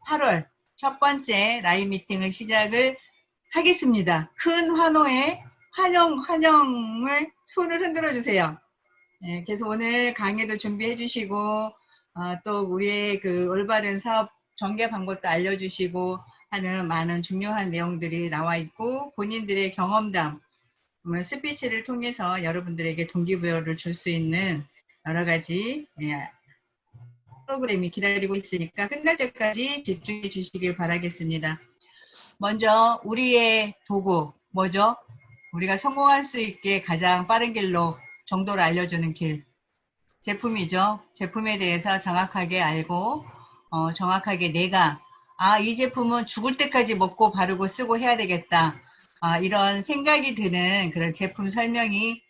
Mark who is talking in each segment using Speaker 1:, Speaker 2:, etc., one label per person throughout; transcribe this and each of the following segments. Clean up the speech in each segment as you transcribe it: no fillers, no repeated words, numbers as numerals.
Speaker 1: 8월 첫 번째 라이브 미팅을 시작을 하겠습니다. 큰 환호에 환영을 손을 흔들어 주세요. 네, 그래서 오늘 강의도 준비해 주시고, 또 우리의 그 올바른 사업 전개 방법도 알려주시고 하는 많은 중요한 내용들이 나와 있고, 본인들의 경험담, 스피치를 통해서 여러분들에게 동기부여를 줄 수 있는 여러 가지 프로그램이 기다리고 있으니까 끝날 때까지 집중해 주시길 바라겠습니다. 먼저 우리의 도구 뭐죠? 우리가 성공할 수 있게 가장 빠른 길로 정도를 알려주는 길, 제품이죠. 제품에 대해서 정확하게 알고 정확하게 내가 이 제품은 죽을 때까지 먹고 바르고 쓰고 해야 되겠다. 이런 생각이 드는 그런 제품 설명에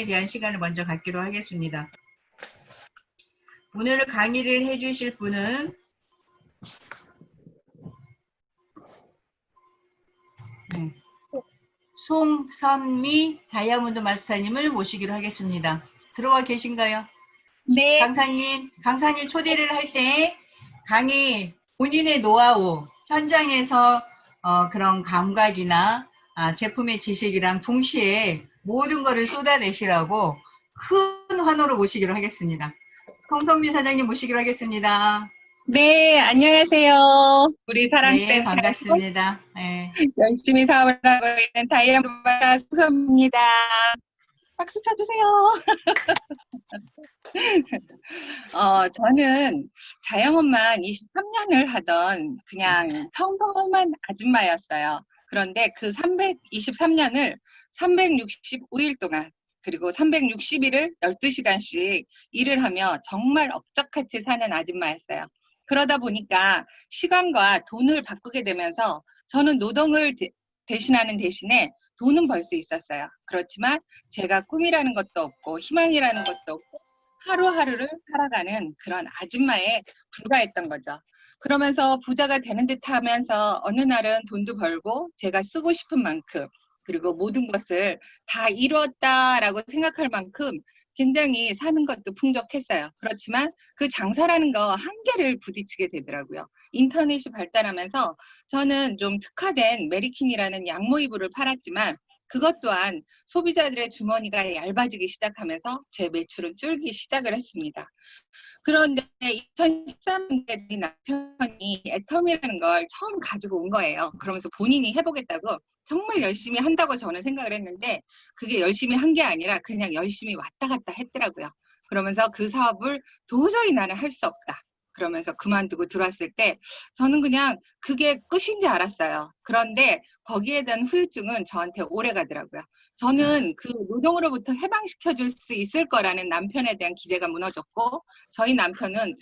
Speaker 1: 대한 시간을 먼저 갖기로 하겠습니다. 오늘 강의를 해주실 분은 송선미 다이아몬드 마스터님을 모시기로 하겠습니다. 들어와 계신가요?
Speaker 2: 네.
Speaker 1: 강사님 초대를 할 때 강의 본인의 노하우, 현장에서 그런 감각이나 제품의 지식이랑 동시에 모든 것을 쏟아내시라고 큰 환호로 모시기로 하겠습니다. 송선미 사장님 모시기로 하겠습니다.
Speaker 2: 네, 안녕하세요. 우리 사랑쌤.
Speaker 1: 네, 반갑습니다. 네.
Speaker 2: 열심히 사업을 하고 있는 다이아몬드 마스터 송선미입니다. 박수 쳐주세요. 저는 자영업만 23년을 하던 그냥 평범한 아줌마였어요. 그런데 그 323년을 365일 동안 그리고 360일을 12시간씩 일을 하며 정말 억적같이 사는 아줌마였어요. 그러다 보니까 시간과 돈을 바꾸게 되면서 저는 노동을 대신하는 대신에 돈은 벌 수 있었어요. 그렇지만 제가 꿈이라는 것도 없고 희망이라는 것도 없고 하루하루를 살아가는 그런 아줌마에 불과했던 거죠. 그러면서 부자가 되는 듯 하면서 어느 날은 돈도 벌고 제가 쓰고 싶은 만큼 그리고 모든 것을 다 이루었다라고 생각할 만큼 굉장히 사는 것도 풍족했어요. 그렇지만 그 장사라는 거 한계를 부딪히게 되더라고요. 인터넷이 발달하면서 저는 좀 특화된 메리킨이라는 양모 이불을 팔았지만 그것 또한 소비자들의 주머니가 얇아지기 시작하면서 제 매출은 줄기 시작을 했습니다. 그런데 2013년에 남편이 애텀이라는 걸 처음 가지고 온 거예요. 그러면서 본인이 해보겠다고 정말 열심히 한다고 저는 생각을 했는데 그게 열심히 한 게 아니라 그냥 열심히 왔다 갔다 했더라고요. 그러면서 그 사업을 도저히 나는 할 수 없다. 그러면서 그만두고 들어왔을 때 저는 그냥 그게 끝인 줄 알았어요. 그런데 거기에 대한 후유증은 저한테 오래 가더라고요. 저는 그 노동으로부터 해방시켜줄 수 있을 거라는 남편에 대한 기대가 무너졌고 저희 남편은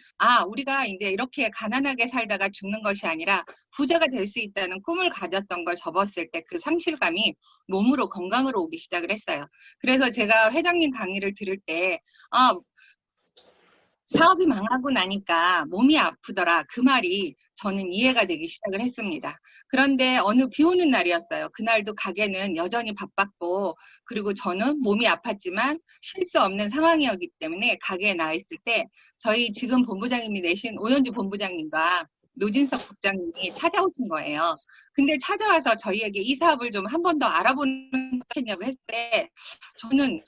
Speaker 2: 우리가 이제 이렇게 가난하게 살다가 죽는 것이 아니라 부자가 될 수 있다는 꿈을 가졌던 걸 접었을 때 그 상실감이 몸으로 건강으로 오기 시작을 했어요. 그래서 제가 회장님 강의를 들을 때 사업이 망하고 나니까 몸이 아프더라. 그 말이 저는 이해가 되기 시작을 했습니다. 그런데 어느 비 오는 날이었어요. 그날도 가게는 여전히 바빴고 그리고 저는 몸이 아팠지만 쉴 수 없는 상황이었기 때문에 가게에 나와 있을 때 저희 지금 본부장님이 내신 오연주 본부장님과 노진석 국장님이 찾아오신 거예요. 근데 찾아와서 저희에게 이 사업을 좀 한 번 더 알아보는 거겠냐고 했을 때 저는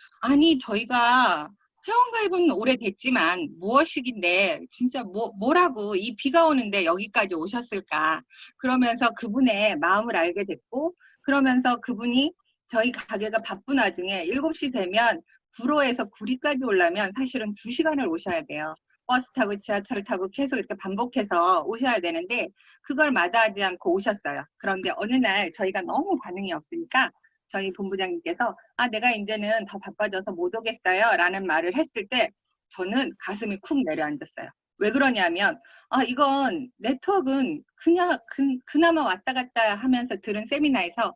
Speaker 2: 저희가 회원가입은 오래됐지만 무엇이긴데 진짜 뭐라고 이 비가 오는데 여기까지 오셨을까 그러면서 그분의 마음을 알게 됐고 그러면서 그분이 저희 가게가 바쁜 와중에 7시 되면 구로에서 구리까지 오려면 사실은 2시간을 오셔야 돼요. 버스 타고 지하철 타고 계속 이렇게 반복해서 오셔야 되는데 그걸 마다하지 않고 오셨어요. 그런데 어느 날 저희가 너무 반응이 없으니까 저희 본부장님께서 내가 이제는 더 바빠져서 못 오겠어요 라는 말을 했을 때 저는 가슴이 쿵 내려앉았어요. 왜 그러냐면 이건 네트워크는 그냥 그나마 왔다 갔다 하면서 들은 세미나에서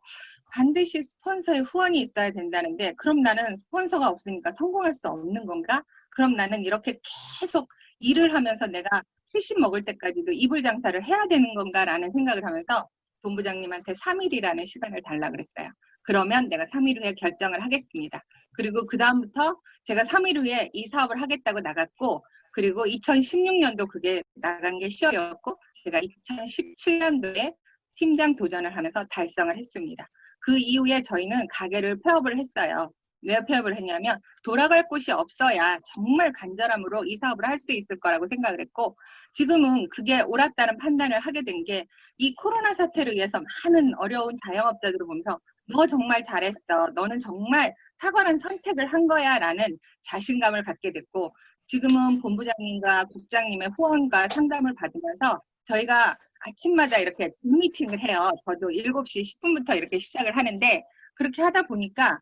Speaker 2: 반드시 스폰서의 후원이 있어야 된다는데 그럼 나는 스폰서가 없으니까 성공할 수 없는 건가? 그럼 나는 이렇게 계속 일을 하면서 내가 70 먹을 때까지도 이불 장사를 해야 되는 건가라는 생각을 하면서 본부장님한테 3일이라는 시간을 달라 그랬어요. 그러면 내가 3일 후에 결정을 하겠습니다. 그리고 그 다음부터 제가 3일 후에 이 사업을 하겠다고 나갔고 그리고 2016년도 그게 나간 게 10월이었고 제가 2017년도에 팀장 도전을 하면서 달성을 했습니다. 그 이후에 저희는 가게를 폐업을 했어요. 왜 폐업을 했냐면 돌아갈 곳이 없어야 정말 간절함으로 이 사업을 할 수 있을 거라고 생각을 했고, 지금은 그게 옳았다는 판단을 하게 된 게 이 코로나 사태로 인해서 많은 어려운 자영업자들을 보면서 너 정말 잘했어. 너는 정말 탁월한 선택을 한 거야 라는 자신감을 갖게 됐고, 지금은 본부장님과 국장님의 후원과 상담을 받으면서 저희가 아침마다 이렇게 줌 미팅을 해요. 저도 7시 10분부터 이렇게 시작을 하는데, 그렇게 하다 보니까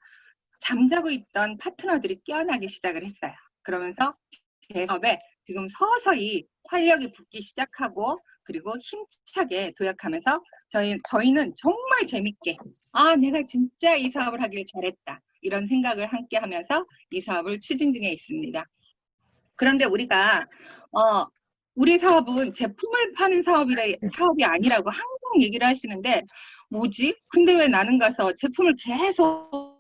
Speaker 2: 잠자고 있던 파트너들이 깨어나기 시작을 했어요. 그러면서 제 사업에 지금 서서히 활력이 붙기 시작하고, 그리고 힘차게 도약하면서 저희는 정말 재밌게, 아, 내가 진짜 이 사업을 하길 잘했다, 이런 생각을 함께 하면서 이 사업을 추진 중에 있습니다. 그런데 우리가 우리 사업은 제품을 파는 사업이 아니라고 항상 얘기를 하시는데, 뭐지? 근데 왜 나는 가서 제품을 계속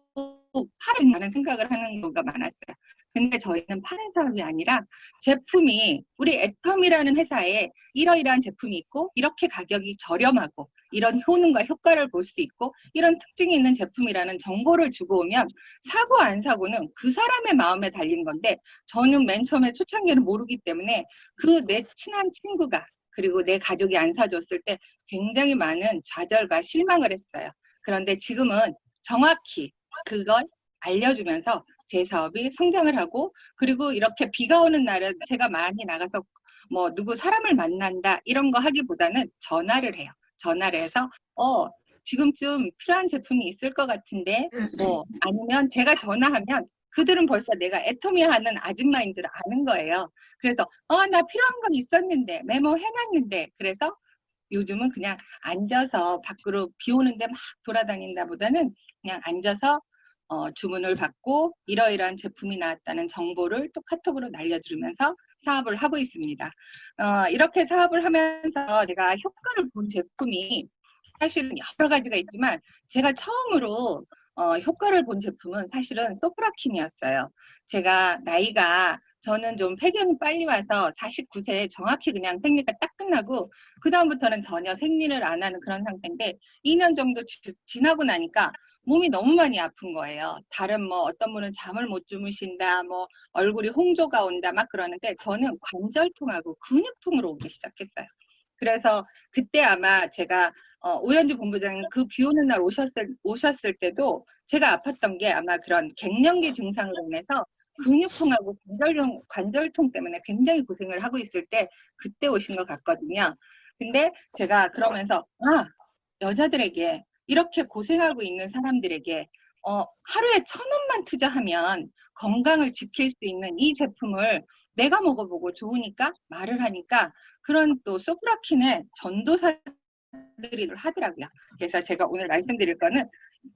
Speaker 2: 파는 생각을 하는 경우가 많았어요. 근데 저희는 파는 사업이 아니라 제품이, 우리 애텀이라는 회사에 이러이러한 제품이 있고 이렇게 가격이 저렴하고 이런 효능과 효과를 볼 수 있고 이런 특징이 있는 제품이라는 정보를 주고 오면 사고 안 사고는 그 사람의 마음에 달린 건데, 저는 맨 처음에 초창기에는 모르기 때문에 그 내 친한 친구가 그리고 내 가족이 안 사줬을 때 굉장히 많은 좌절과 실망을 했어요. 그런데 지금은 정확히 그걸 알려주면서 제 사업이 성장을 하고, 그리고 이렇게 비가 오는 날은 제가 많이 나가서 뭐 누구 사람을 만난다 이런 거 하기보다는 전화를 해요. 전화를 해서 지금쯤 필요한 제품이 있을 것 같은데, 뭐 아니면 제가 전화하면 그들은 벌써 내가 애터미 하는 아줌마인 줄 아는 거예요. 그래서 나 필요한 건 있었는데 메모해놨는데, 그래서 요즘은 그냥 앉아서 밖으로 비 오는데 막 돌아다닌다 보다는 그냥 앉아서 주문을 받고 이러이러한 제품이 나왔다는 정보를 또 카톡으로 날려주면서 사업을 하고 있습니다. 이렇게 사업을 하면서 제가 효과를 본 제품이 사실은 여러 가지가 있지만, 제가 처음으로 효과를 본 제품은 사실은 소프라킨이었어요. 제가 나이가, 저는 좀 폐경이 빨리 와서 49세에 정확히 그냥 생리가 딱 끝나고 그 다음부터는 전혀 생리를 안 하는 그런 상태인데, 2년 정도 지나고 나니까 몸이 너무 많이 아픈 거예요. 다른 뭐 어떤 분은 잠을 못 주무신다, 뭐 얼굴이 홍조가 온다 막 그러는데, 저는 관절통하고 근육통으로 오기 시작했어요. 그래서 그때 아마 제가 오현주 본부장님 그 비 오는 날 오셨을 때도 제가 아팠던 게 아마 그런 갱년기 증상으로 인해서 근육통하고 관절통 때문에 굉장히 고생을 하고 있을 때 그때 오신 것 같거든요. 근데 제가 그러면서 여자들에게, 이렇게 고생하고 있는 사람들에게 하루에 1,000원만 투자하면 건강을 지킬 수 있는 이 제품을 내가 먹어보고 좋으니까 말을 하니까, 그런 또 소프라킨의 전도사들이 하더라고요. 그래서 제가 오늘 말씀드릴 거는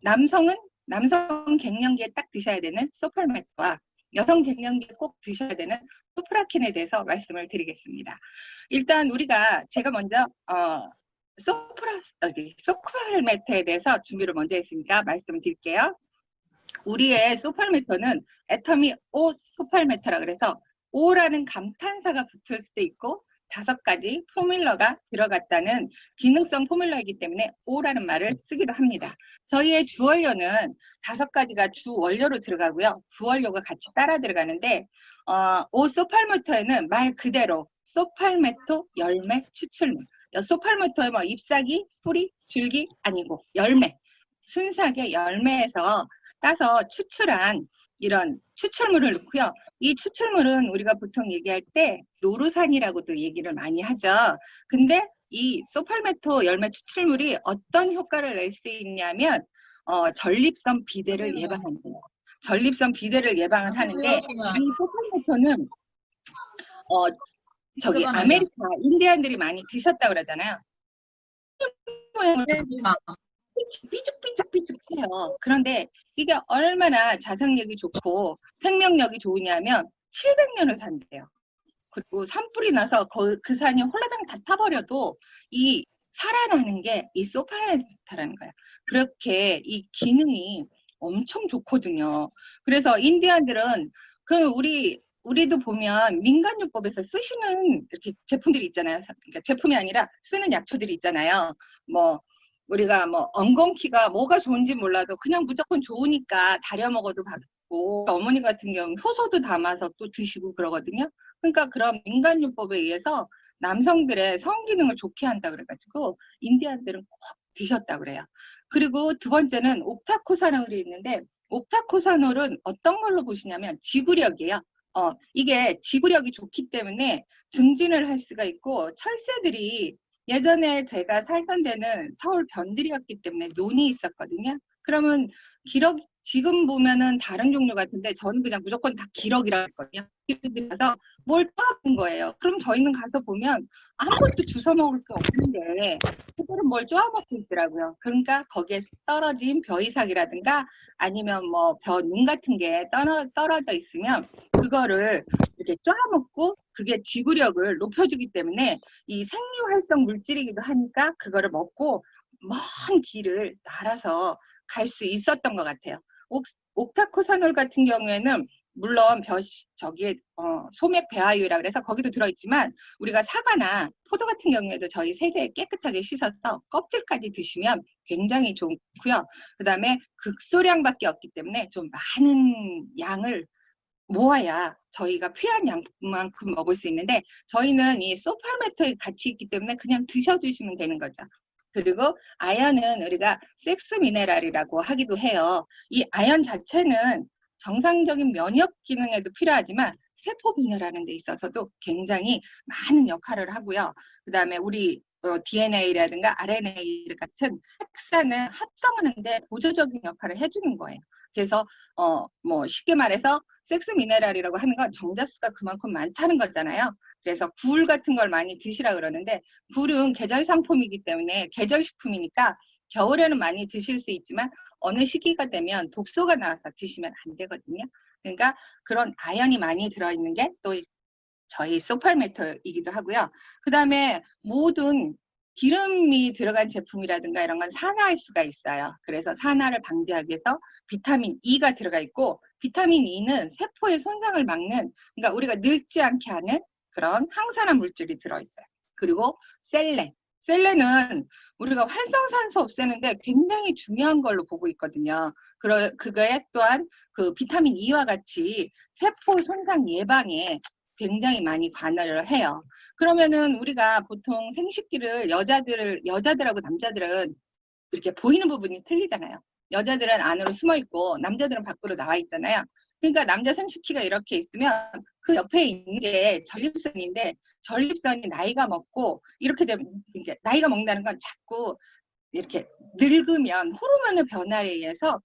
Speaker 2: 남성 갱년기에 딱 드셔야 되는 소펄메트와 여성 갱년기에 꼭 드셔야 되는 소프라킨에 대해서 말씀을 드리겠습니다. 일단 제가 먼저 소펄메트에 대해서 준비를 먼저 했으니까 말씀드릴게요. 우리의 소펄메트는 애터미 O 소펄메트라 그래서 O라는 감탄사가 붙을 수도 있고 5가지 포뮬러가 들어갔다는 기능성 포뮬러이기 때문에 O라는 말을 쓰기도 합니다. 저희의 주원료는 5가지가 주원료로 들어가고요. 부원료가 같이 따라 들어가는데, O 소팔메토에는 말 그대로 소팔메토, 열매, 추출물. 소팔메토에 뭐 잎사귀, 뿌리, 줄기 아니고 열매. 순수하게 열매에서 따서 추출한 이런 추출물을 넣고요. 이 추출물은 우리가 보통 얘기할 때 노르산이라고도 얘기를 많이 하죠. 근데 이 소팔메토 열매 추출물이 어떤 효과를 낼 수 있냐면 전립선 비대를 예방한대요. 전립선 비대를 예방을 하는데, 이 소팔메토는 아메리카 인디안들이 많이 드셨다고 그러잖아요. 삐죽삐죽해요. 그런데 이게 얼마나 자생력이 좋고 생명력이 좋으냐면 700년을 산대요. 그리고 산불이 나서 그 산이 홀라당 다 타버려도 이 살아나는 게 이 소팔메토라는 거예요. 그렇게 이 기능이 엄청 좋거든요. 그래서 인디안들은 우리 우리도 보면 민간요법에서 쓰시는 이렇게 제품들이 있잖아요. 그러니까 제품이 아니라 쓰는 약초들이 있잖아요. 뭐 우리가 뭐 엉겅퀴가 뭐가 좋은지 몰라도 그냥 무조건 좋으니까 다려 먹어도 받고, 어머니 같은 경우 효소도 담아서 또 드시고 그러거든요. 그러니까 그런 민간요법에 의해서 남성들의 성기능을 좋게 한다 그래가지고 인디안들은 꼭 드셨다 그래요. 그리고 두 번째는 옥타코사놀이 있는데, 옥타코사놀은 어떤 걸로 보시냐면 지구력이에요. 이게 지구력이 좋기 때문에 증진을 할 수가 있고, 철새들이 예전에 제가 살던 데는 서울 변들이었기 때문에 논이 있었거든요. 그러면 기력, 지금 보면은 다른 종류 같은데 저는 그냥 무조건 다 기럭이라고 했거든요. 기럭이라서 뭘 떠는 거예요. 그럼 저희는 가서 보면 아무것도 주워 먹을 게 없는데 그들은 뭘 쪼아 먹고 있더라고요. 그러니까 거기에 떨어진 벼이삭이라든가 아니면 뭐 벼 눈 같은 게 떨어져 있으면 그거를 이렇게 쪼아 먹고, 그게 지구력을 높여주기 때문에 이 생리활성 물질이기도 하니까 그거를 먹고 먼 길을 날아서 갈 수 있었던 것 같아요. 옥타코사놀 같은 경우에는 물론 저기에 소맥 배아유라 그래서 거기도 들어있지만, 우리가 사과나 포도 같은 경우에도 저희 세제에 깨끗하게 씻어서 껍질까지 드시면 굉장히 좋고요. 그 다음에 극소량밖에 없기 때문에 좀 많은 양을 모아야 저희가 필요한 양만큼 먹을 수 있는데, 저희는 이 소팔메토에 같이 있기 때문에 그냥 드셔주시면 되는 거죠. 그리고 아연은 우리가 섹스 미네랄이라고 하기도 해요. 이 아연 자체는 정상적인 면역 기능에도 필요하지만 세포 분열하는 데 있어서도 굉장히 많은 역할을 하고요. 그 다음에 우리 DNA라든가 RNA 같은 핵산을 합성하는데 보조적인 역할을 해주는 거예요. 그래서 뭐 쉽게 말해서 섹스 미네랄이라고 하는 건 정자수가 그만큼 많다는 거잖아요. 그래서 굴 같은 걸 많이 드시라 그러는데, 굴은 계절 상품이기 때문에 계절식품이니까 겨울에는 많이 드실 수 있지만 어느 시기가 되면 독소가 나와서 드시면 안 되거든요. 그러니까 그런 아연이 많이 들어있는 게 또 저희 소팔메토이기도 하고요. 그 다음에 모든 기름이 들어간 제품이라든가 이런 건 산화할 수가 있어요. 그래서 산화를 방지하기 위해서 비타민 E가 들어가 있고, 비타민 E는 세포의 손상을 막는, 그러니까 우리가 늙지 않게 하는 그런 항산화 물질이 들어있어요. 그리고 셀레. 셀레는 우리가 활성산소 없애는데 굉장히 중요한 걸로 보고 있거든요. 그거에 또한 그 비타민 E와 같이 세포 손상 예방에 굉장히 많이 관여를 해요. 그러면은 우리가 보통 생식기를 여자들하고 남자들은 이렇게 보이는 부분이 틀리잖아요. 여자들은 안으로 숨어 있고 남자들은 밖으로 나와 있잖아요. 그러니까 남자 생식기가 이렇게 있으면 그 옆에 있는 게 전립선인데, 전립선이 나이가 먹고 이렇게 되면, 이게 나이가 먹는다는 건 자꾸 이렇게 늙으면 호르몬의 변화에 의해서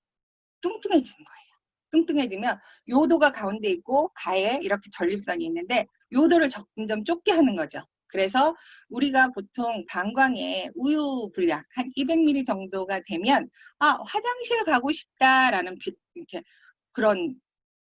Speaker 2: 뚱뚱해지는 거예요. 뚱뚱해지면 요도가 가운데 있고 가에 이렇게 전립선이 있는데 요도를 점점 좁게 하는 거죠. 그래서 우리가 보통 방광에 우유 분량 한 200ml 정도가 되면 화장실 가고 싶다라는 이렇게 그런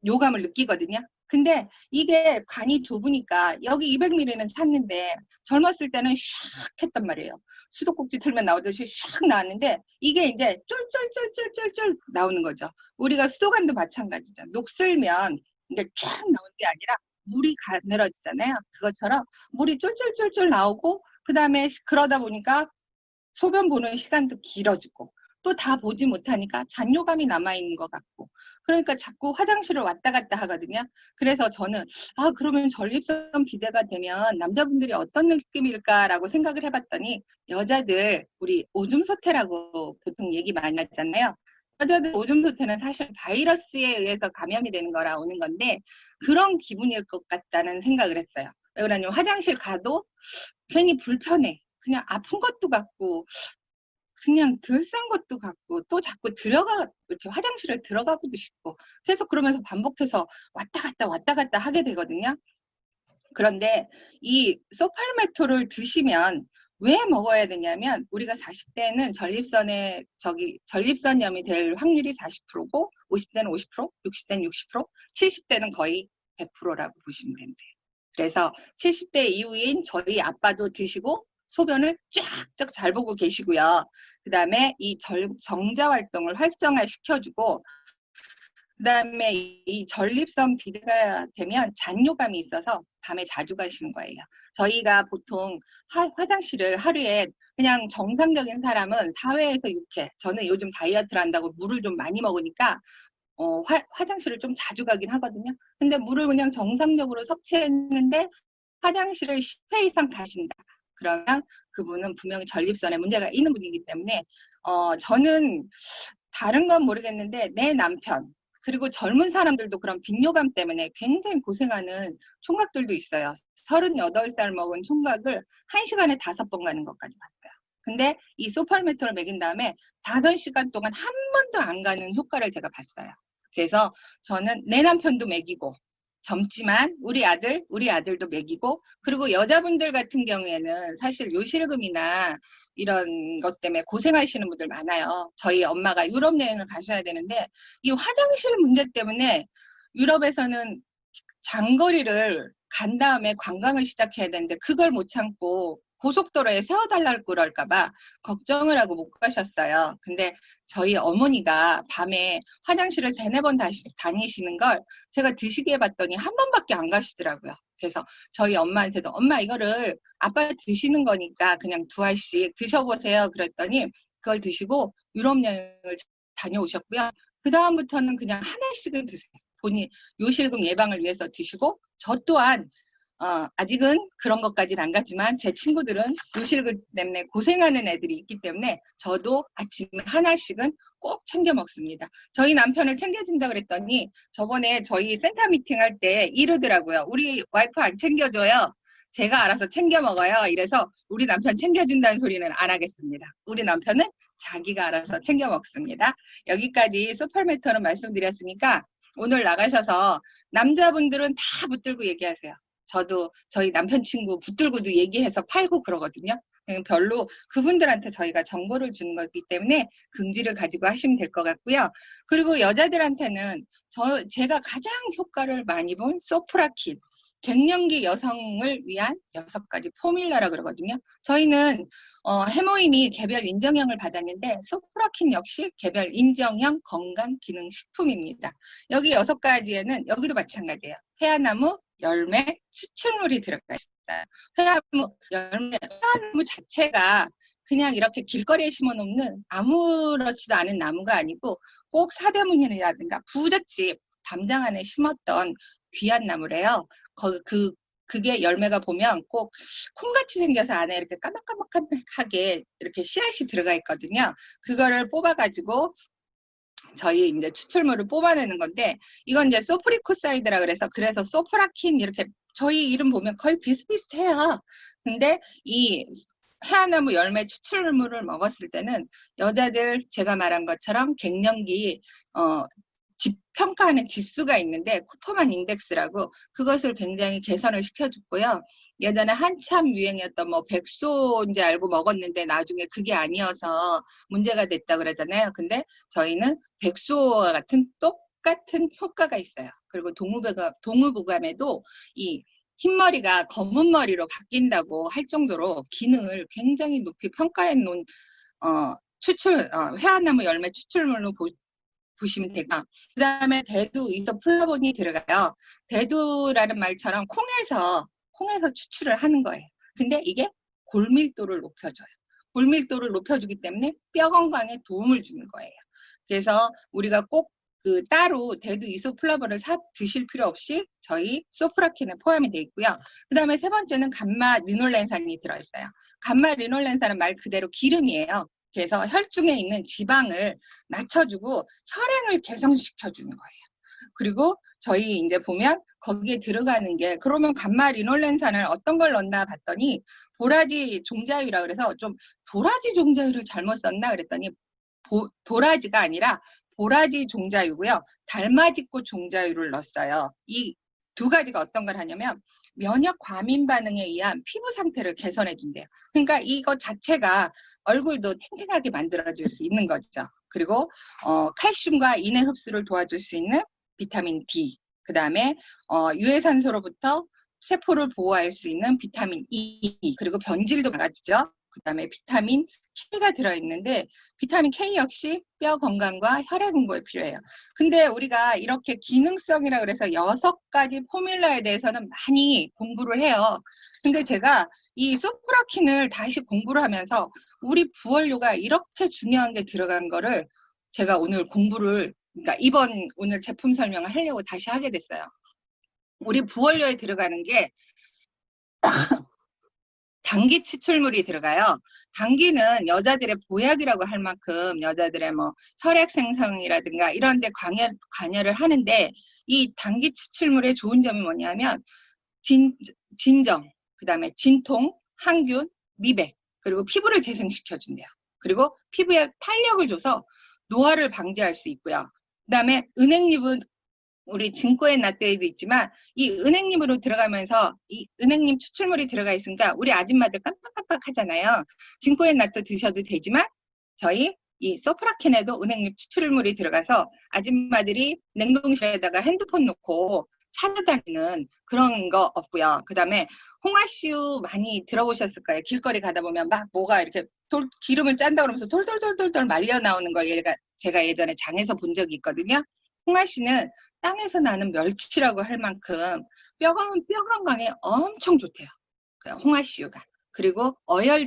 Speaker 2: 요감을 느끼거든요. 근데 이게 간이 좁으니까 여기 200ml는 찼는데 젊었을 때는 샥 했단 말이에요. 수도꼭지 틀면 나오듯이 샥 나왔는데 이게 이제 쫄쫄쫄쫄쫄쫄 나오는 거죠. 우리가 수도관도 마찬가지죠. 녹슬면 이게 쫙 나오는 게 아니라 물이 가늘어지잖아요. 그것처럼 물이 쫄쫄쫄쫄 나오고, 그 다음에 그러다 보니까 소변 보는 시간도 길어지고, 또 다 보지 못하니까 잔뇨감이 남아있는 것 같고, 그러니까 자꾸 화장실을 왔다 갔다 하거든요. 그래서 저는 그러면 전립선 비대가 되면 남자분들이 어떤 느낌일까라고 생각을 해봤더니, 여자들 우리 오줌 소태라고 보통 얘기 많이 하잖아요. 여자들 오줌 소태는 사실 바이러스에 의해서 감염이 되는 거라 오는 건데, 그런 기분일 것 같다는 생각을 했어요. 왜 그러냐면 화장실 가도 괜히 불편해. 그냥 아픈 것도 같고 그냥 덜 싼 것도 같고, 또 자꾸 이렇게 화장실을 들어가고도 싶고, 계속 그러면서 반복해서 왔다 갔다 하게 되거든요. 그런데 이 소팔메토를 드시면 왜 먹어야 되냐면, 우리가 40대는 전립선염이 될 확률이 40%고, 50대는 50%, 60대는 60%, 70대는 거의 100%라고 보시면 됩니다. 그래서 70대 이후인 저희 아빠도 드시고 소변을 쫙쫙 잘 보고 계시고요. 그 다음에 이 정자 활동을 활성화 시켜주고, 그다음에 이 전립선 비대가 되면 잔뇨감이 있어서 밤에 자주 가시는 거예요. 저희가 보통 화장실을 하루에 그냥 정상적인 사람은 4회에서 6회. 저는 요즘 다이어트를 한다고 물을 좀 많이 먹으니까 화장실을 좀 자주 가긴 하거든요. 근데 물을 그냥 정상적으로 섭취했는데 화장실을 10회 이상 가신다. 그러면 그분은 분명히 전립선에 문제가 있는 분이기 때문에 저는 다른 건 모르겠는데 내 남편 그리고 젊은 사람들도 그런 빈뇨감 때문에 굉장히 고생하는 총각들도 있어요. 38살 먹은 총각을 1시간에 5번 가는 것까지 봤어요. 근데 이 소팔메토를 먹인 다음에 5시간 동안 한 번도 안 가는 효과를 제가 봤어요. 그래서 저는 내 남편도 먹이고 젊지만 우리 아들도 먹이고 그리고 여자분들 같은 경우에는 사실 요실금이나 이런 것 때문에 고생하시는 분들 많아요. 저희 엄마가 유럽 여행을 가셔야 되는데 이 화장실 문제 때문에 유럽에서는 장거리를 간 다음에 관광을 시작해야 되는데 그걸 못 참고 고속도로에 세워달라고 그럴까봐 걱정을 하고 못 가셨어요. 근데 저희 어머니가 밤에 화장실을 3-4번 다니시는 걸 제가 드시게 해봤더니 한 번밖에 안 가시더라고요. 그래서 저희 엄마한테도 엄마 이거를 아빠 드시는 거니까 그냥 2알씩 드셔보세요. 그랬더니 그걸 드시고 유럽 여행을 다녀오셨고요. 그 다음부터는 그냥 하나씩은 드세요. 본인 요실금 예방을 위해서 드시고 저 또한 아직은 그런 것까지는 안 갔지만 제 친구들은 요실금 때문에 고생하는 애들이 있기 때문에 저도 아침에 하나씩은 꼭 챙겨 먹습니다. 저희 남편을 챙겨준다 그랬더니 저번에 저희 센터 미팅 할 때 이러더라고요. 우리 와이프 안 챙겨줘요. 제가 알아서 챙겨 먹어요. 이래서 우리 남편 챙겨준다는 소리는 안 하겠습니다. 우리 남편은 자기가 알아서 챙겨 먹습니다. 여기까지 소팔메토는 말씀드렸으니까 오늘 나가셔서 남자분들은 다 붙들고 얘기하세요. 저도 저희 남편 친구 붙들고도 얘기해서 팔고 그러거든요. 별로 그분들한테 저희가 정보를 주는 거기 때문에 긍지를 가지고 하시면 될 것 같고요. 그리고 여자들한테는 제가 가장 효과를 많이 본 소프라킨, 갱년기 여성을 위한 6가지 포뮬러라 그러거든요. 저희는 해모임이 개별 인정형을 받았는데 소프라킨 역시 개별 인정형 건강기능식품입니다. 여기 6가지에는 여기도 마찬가지예요. 회화나무, 열매, 추출물이 들어가 있어요. 회화나무 자체가 그냥 이렇게 길거리에 심어놓는 아무렇지도 않은 나무가 아니고 꼭 사대문이라든가 부잣집 담장 안에 심었던 귀한 나무래요. 그게 열매가 보면 꼭 콩같이 생겨서 안에 이렇게 까맣까맣하게 이렇게 씨앗이 들어가 있거든요. 그거를 뽑아가지고 저희 이제 추출물을 뽑아내는 건데 이건 이제 소프리코사이드라 그래서 소프라킨 이렇게 저희 이름 보면 거의 비슷비슷해요. 근데 이 회화나무 열매 추출물을 먹었을 때는 여자들 제가 말한 것처럼 갱년기 평가하는 지수가 있는데 쿠퍼만 인덱스라고 그것을 굉장히 개선을 시켜줬고요. 예전에 한참 유행했던 백소인지 알고 먹었는데 나중에 그게 아니어서 문제가 됐다 그러잖아요. 근데 저희는 백소와 같은 똑같은 효과가 있어요. 그리고 동의보감에도 이 흰머리가 검은 머리로 바뀐다고 할 정도로 기능을 굉장히 높이 평가해 놓은 회화나무 열매 추출물로 보시면 되고 그 다음에 대두 이소플라본이 들어가요. 대두라는 말처럼 콩에서 추출을 하는 거예요. 근데 이게 골밀도를 높여줘요. 골밀도를 높여주기 때문에 뼈 건강에 도움을 주는 거예요. 그래서 우리가 꼭 따로 대두 이소플라본을 드실 필요 없이 저희 소프라킨에 포함이 되어 있고요. 그 다음에 3번째는 감마 리놀렌산이 들어있어요. 감마 리놀렌산은 말 그대로 기름이에요. 그래서 혈중에 있는 지방을 낮춰주고 혈행을 개선시켜주는 거예요. 그리고 저희 이제 보면 거기에 들어가는 게 그러면 감마 리놀렌산을 어떤 걸 넣나 봤더니 도라지 종자유라 그래서 좀 도라지 종자유를 잘못 썼나 그랬더니 도라지가 아니라 보라지 종자유고요. 달맞이꽃 종자유를 넣었어요. 이 2가지가 어떤 걸 하냐면 면역 과민 반응에 의한 피부 상태를 개선해 준대요. 그러니까 이거 자체가 얼굴도 탱탱하게 만들어줄 수 있는 거죠. 그리고 칼슘과 인해 흡수를 도와줄 수 있는 비타민 D, 그 다음에 유해산소로부터 세포를 보호할 수 있는 비타민 E, 그리고 변질도 막아주죠. 그다음에 비타민 K가 들어있는데 비타민 K 역시 뼈 건강과 혈액 공부에 필요해요. 근데 우리가 이렇게 기능성이라 그래서 6가지 포뮬러에 대해서는 많이 공부를 해요. 근데 제가 이 소프라킨을 다시 공부를 하면서 우리 부원료가 이렇게 중요한 게 들어간 거를 제가 오늘 공부를, 그러니까 오늘 제품 설명을 하려고 다시 하게 됐어요. 우리 부원료에 들어가는 게 당기 추출물이 들어가요. 당기는 여자들의 보약이라고 할 만큼 여자들의 뭐 혈액 생성이라든가 이런 데 관여를 하는데, 이 당기 추출물의 좋은 점이 뭐냐면 진정, 그다음에 진통, 항균, 미백, 그리고 피부를 재생시켜준대요. 그리고 피부에 탄력을 줘서 노화를 방지할 수 있고요. 그다음에 은행잎은 우리 증거에 낫되어도 있지만 이 은행잎으로 들어가면서 이 은행잎 추출물이 들어가 있으니까 우리 아줌마들 깜빡깜빡 하잖아요. 증거에 낫도 드셔도 되지만 저희 이 소프라켄에도 은행잎 추출물이 들어가서 아줌마들이 냉동실에다가 핸드폰 놓고 찾아다니는 그런 거 없고요. 그 다음에 홍화씨유 많이 들어보셨을 거예요. 길거리 가다 보면 막 뭐가 이렇게 기름을 짠다 그러면서 돌돌돌돌돌 말려 나오는 걸 제가 예전에 장에서 본 적이 있거든요. 홍화씨는 땅에서 나는 멸치라고 할 만큼 뼈 건강에 엄청 좋대요. 홍화씨유가. 그리고 어열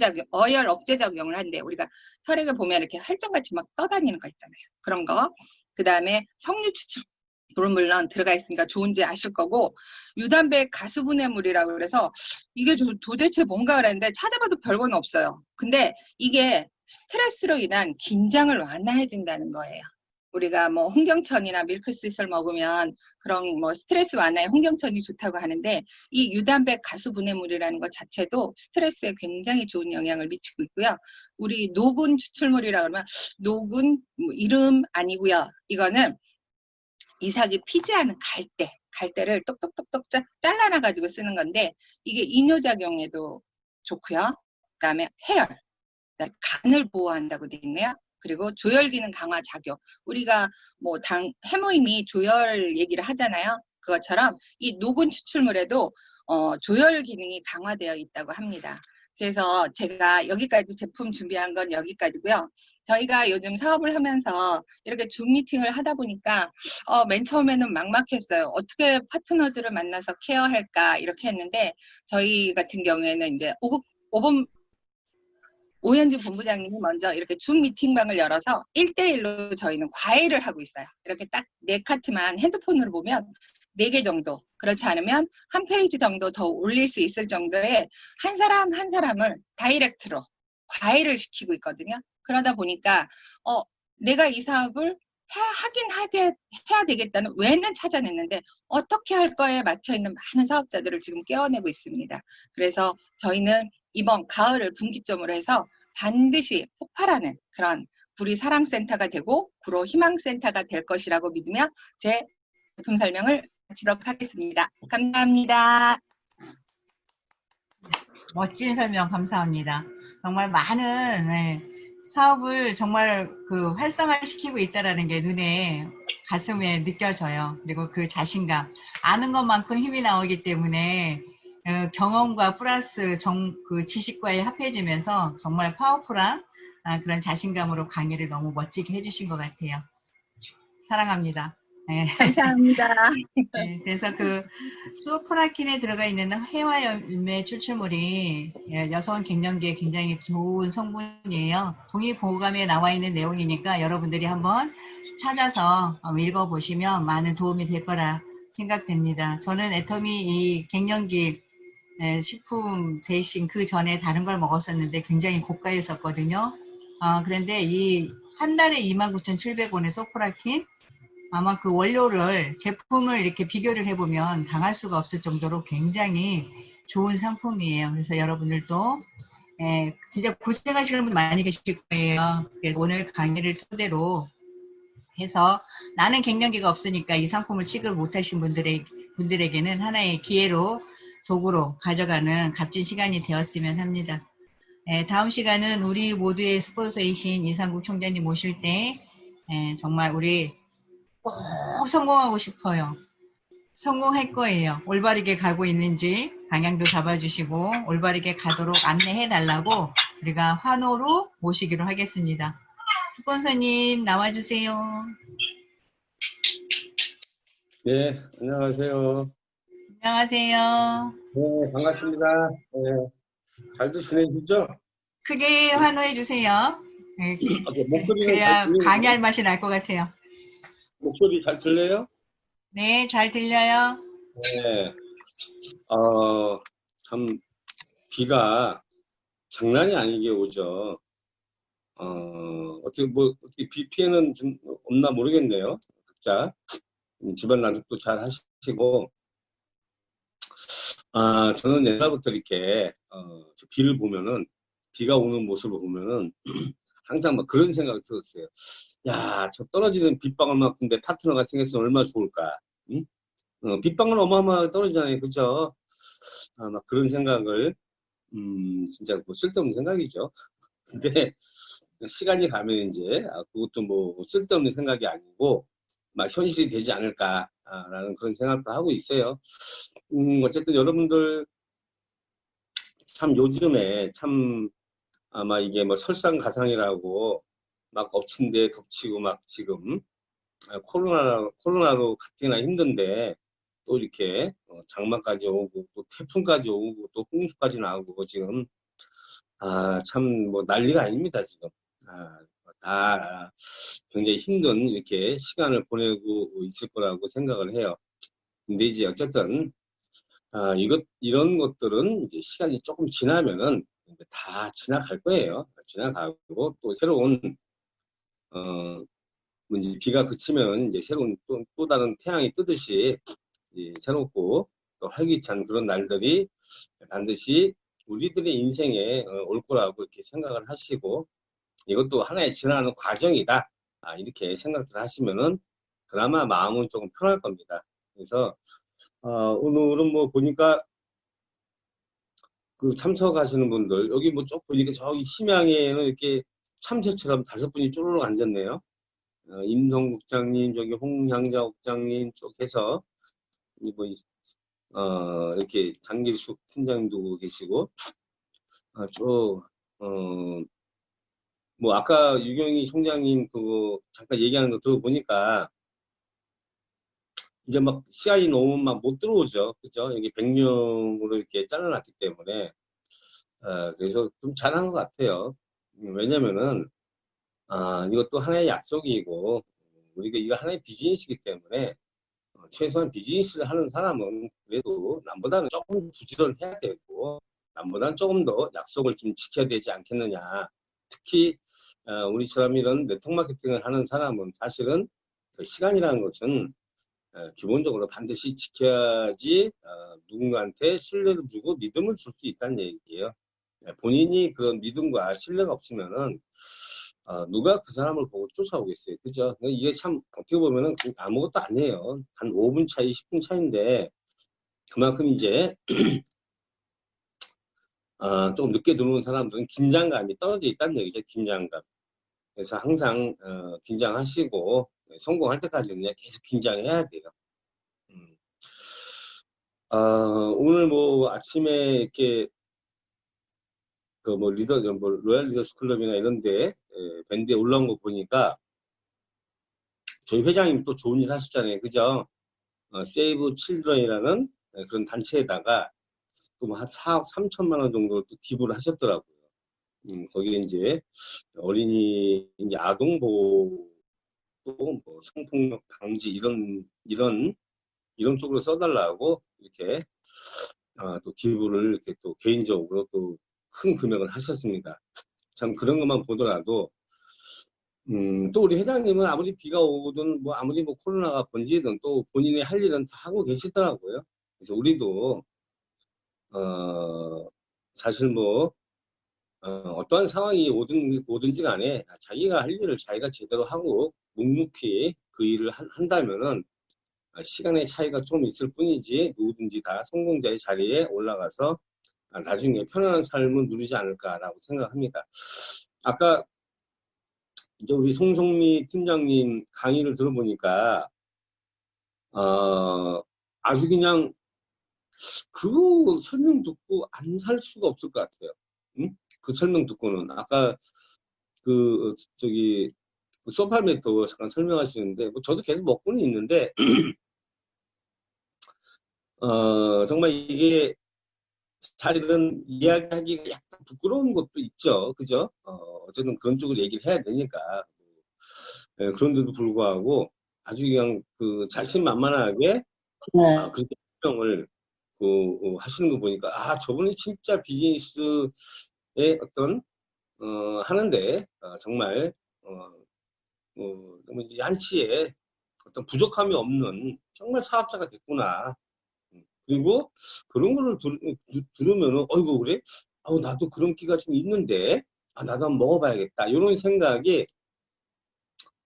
Speaker 2: 억제 작용을 한대. 우리가 혈액을 보면 이렇게 활성같이 막 떠다니는 거 있잖아요. 그런 거. 그 다음에 석류 추출물은 물론 들어가 있으니까 좋은지 아실 거고, 유단백 가수분해물이라고 그래서 이게 도대체 뭔가 그랬는데 찾아봐도 별건 없어요. 근데 이게 스트레스로 인한 긴장을 완화해 준다는 거예요. 우리가 뭐 홍경천이나 밀크시슬 먹으면 그런 뭐 스트레스 완화에 홍경천이 좋다고 하는데, 이 유단백 가수분해물이라는 것 자체도 스트레스에 굉장히 좋은 영향을 미치고 있고요. 우리 노군 추출물이라 그러면 노군 이름 아니고요. 이거는 이삭이 피지 않은 갈대를 똑똑똑똑 잘라놔 가지고 쓰는 건데, 이게 이뇨작용에도 좋고요. 그다음에 해열, 간을 보호한다고 되어 있네요. 그리고 조혈 기능 강화 작용. 우리가 뭐 해모임이 조혈 얘기를 하잖아요. 그것처럼 이 녹은 추출물에도 조혈 기능이 강화되어 있다고 합니다. 그래서 제가 여기까지 제품 준비한 건 여기까지고요. 저희가 요즘 사업을 하면서 이렇게 줌 미팅을 하다 보니까 맨 처음에는 막막했어요. 어떻게 파트너들을 만나서 케어할까 이렇게 했는데, 저희 같은 경우에는 이제 오현주 본부장님이 먼저 이렇게 줌 미팅방을 열어서 1대1로 저희는 과외를 하고 있어요. 이렇게 딱 4카트만 핸드폰으로 보면 4개 정도, 그렇지 않으면 한 페이지 정도 더 올릴 수 있을 정도의 한 사람 한 사람을 다이렉트로 과외를 시키고 있거든요. 그러다 보니까 내가 이 사업을 해야 되겠다는 왜는 찾아냈는데 어떻게 할 거에 막혀있는 많은 사업자들을 지금 깨워내고 있습니다. 그래서 저희는 이번 가을을 분기점으로 해서 반드시 폭발하는 그런 구리 사랑센터가 되고 구로 희망센터가 될 것이라고 믿으며 제 제품 설명을 마치도록 하겠습니다. 감사합니다.
Speaker 1: 멋진 설명 감사합니다. 정말 많은 사업을 정말 활성화시키고 있다는 게 눈에 가슴에 느껴져요. 그리고 그 자신감, 아는 것만큼 힘이 나오기 때문에 경험과 플러스 그 지식과의 합해지면서 정말 파워풀한 그런 자신감으로 강의를 너무 멋지게 해주신 것 같아요. 사랑합니다. 네.
Speaker 2: 감사합니다.
Speaker 1: 네, 그래서 그 수프라킨에 들어가 있는 해와열매 추출물이 여성 갱년기에 굉장히 좋은 성분이에요. 동의보감에 나와 있는 내용이니까 여러분들이 한번 찾아서 읽어보시면 많은 도움이 될 거라 생각됩니다. 저는 애터미 이 갱년기 식품 대신 그 전에 다른 걸 먹었었는데 굉장히 고가였었거든요. 그런데 이 한 달에 29,700원의 소프라킨, 아마 그 원료를 제품을 이렇게 비교를 해보면 당할 수가 없을 정도로 굉장히 좋은 상품이에요. 그래서 여러분들도 진짜 고생하시는 분 많이 계실 거예요. 그래서 오늘 강의를 토대로 해서 나는 갱년기가 없으니까 이 상품을 취급을 못하신 분들에게는 하나의 기회로 도구로 가져가는 값진 시간이 되었으면 합니다. 다음 시간은 우리 모두의 스폰서이신 이상국 총장님 모실 때 정말 우리 꼭 성공하고 싶어요. 성공할 거예요. 올바르게 가고 있는지 방향도 잡아주시고 올바르게 가도록 안내해 달라고 우리가 환호로 모시기로 하겠습니다. 스폰서님 나와주세요.
Speaker 3: 네, 안녕하세요.
Speaker 1: 안녕하세요.
Speaker 3: 네, 반갑습니다. 네, 잘들 지내시죠?
Speaker 1: 크게 환호해 주세요. 네,
Speaker 3: 목소리는 잘
Speaker 1: 그래야
Speaker 3: 들리나요?
Speaker 1: 강의할 맛이 날 것 같아요.
Speaker 3: 목소리 잘 들려요?
Speaker 1: 네, 잘 들려요.
Speaker 3: 네, 참, 비가 장난이 아니게 오죠. 어떻게 비 피해는 좀 없나 모르겠네요. 각자. 집안 난독도 잘 하시고, 저는 옛날부터 이렇게, 저 비를 보면은, 비가 오는 모습을 보면은, 항상 막 그런 생각이 들었어요. 야, 저 떨어지는 빗방울만큼 내 파트너가 생겼으면 얼마나 좋을까. 응? 빗방울 어마어마하게 떨어지잖아요. 그죠? 막 그런 생각을, 진짜 뭐 쓸데없는 생각이죠. 근데 시간이 가면 이제, 그것도 뭐 쓸데없는 생각이 아니고, 막 현실이 되지 않을까라는 그런 생각도 하고 있어요. 어쨌든 여러분들 참 요즘에 참 아마 이게 뭐 설상가상이라고 막 엎친 데 덮치고 막 지금 코로나로 갖기나 힘든데 또 이렇게 장마까지 오고 또 태풍까지 오고 또 홍수까지 나오고 지금 참 뭐 난리가 아닙니다 지금. 다 굉장히 힘든 이렇게 시간을 보내고 있을 거라고 생각을 해요. 근데 이제 어쨌든 이런 것들은 이제 시간이 조금 지나면은 다 지나갈 거예요. 지나가고 또 새로운 이제 비가 그치면 이제 새로운 또 다른 태양이 뜨듯이 이제 새롭고 또 활기찬 그런 날들이 반드시 우리들의 인생에 올 거라고 이렇게 생각을 하시고 이것도 하나의 지나가는 과정이다. 이렇게 생각들 하시면은 그나마 마음은 조금 편할 겁니다. 그래서 오늘은 뭐 보니까 그 참석하시는 분들 여기 뭐 쭉 보니까 저기 심양에는 이렇게 참새처럼 5분이 쭈르륵 앉았네요. 임성 국장님, 저기 홍향자 국장님 쭉 해서 뭐 이렇게 장길숙 팀장님도 계시고 쭉 뭐 아까 유경희 총장님 그거 잠깐 얘기하는 거 들어보니까 이제 막 시간이 너무 막 못 들어오죠. 그죠? 여기 100명으로 이렇게 잘라놨기 때문에 그래서 좀 잘한 것 같아요. 왜냐면은 이것도 하나의 약속이고 우리가 이거 하나의 비즈니스이기 때문에 최소한 비즈니스를 하는 사람은 그래도 남보다는 조금 부지런해야 되고 남보다는 조금 더 약속을 좀 지켜야 되지 않겠느냐. 특히 우리처럼 이런 네트워크 마케팅을 하는 사람은 사실은 그 시간이라는 것은 기본적으로 반드시 지켜야지 누군가한테 신뢰를 주고 믿음을 줄 수 있다는 얘기예요. 본인이 그런 믿음과 신뢰가 없으면은 누가 그 사람을 보고 쫓아오겠어요. 그죠? 이게 참 어떻게 보면은 아무것도 아니에요. 한 5분 차이, 10분 차이인데 그만큼 이제 조금 늦게 들어오는 사람들은 긴장감이 떨어져 있다는 얘기죠. 긴장감. 그래서 항상 긴장하시고 성공할 때까지는 그냥 계속 긴장해야 돼요. 오늘 뭐 아침에 이렇게 그 뭐 로얄 리더스 클럽이나 이런데 밴드에 올라온 거 보니까 저희 회장님 또 좋은 일 하셨잖아요. 그죠? 세이브 칠드런이라는 그런 단체에다가 또 뭐 한 4억 3천만 원 정도 또 기부를 하셨더라고요. 거기에 이제 어린이, 이제 아동보호, 또 뭐 성폭력 방지 이런 쪽으로 써달라고 이렇게 또 기부를 이렇게 또 개인적으로 또 큰 금액을 하셨습니다. 참 그런 것만 보더라도 또 우리 회장님은 아무리 비가 오든 뭐 아무리 뭐 코로나가 번지든 또 본인이 할 일은 다 하고 계시더라고요. 그래서 우리도 사실 뭐 어떠한 상황이 오든지 간에 자기가 할 일을 자기가 제대로 하고 묵묵히 그 일을 한다면은 시간의 차이가 좀 있을 뿐이지 누구든지 다 성공자의 자리에 올라가서 나중에 편안한 삶을 누리지 않을까라고 생각합니다. 아까 이제 우리 송성미 팀장님 강의를 들어보니까 아주 그냥 그 설명 듣고 안 살 수가 없을 것 같아요. 응? 그 설명 듣고는. 아까 저기, 소팔메토 잠깐 설명하시는데, 뭐 저도 계속 먹고는 있는데, 정말 이게 사실은 이야기하기가 약간 부끄러운 것도 있죠. 그죠? 어쨌든 그런 쪽을 얘기를 해야 되니까. 예, 그런데도 불구하고 아주 그냥 자신만만하게
Speaker 4: 네.
Speaker 3: 그렇게 설명을 하시는 거 보니까, 저분이 진짜 비즈니스에 어떤, 하는데, 정말, 정말 이제 한치의 어떤 부족함이 없는 정말 사업자가 됐구나. 그리고 그런 거를 들으면은, 어이구, 그래? 나도 그런 끼가 좀 있는데, 나도 한번 먹어봐야겠다. 이런 생각이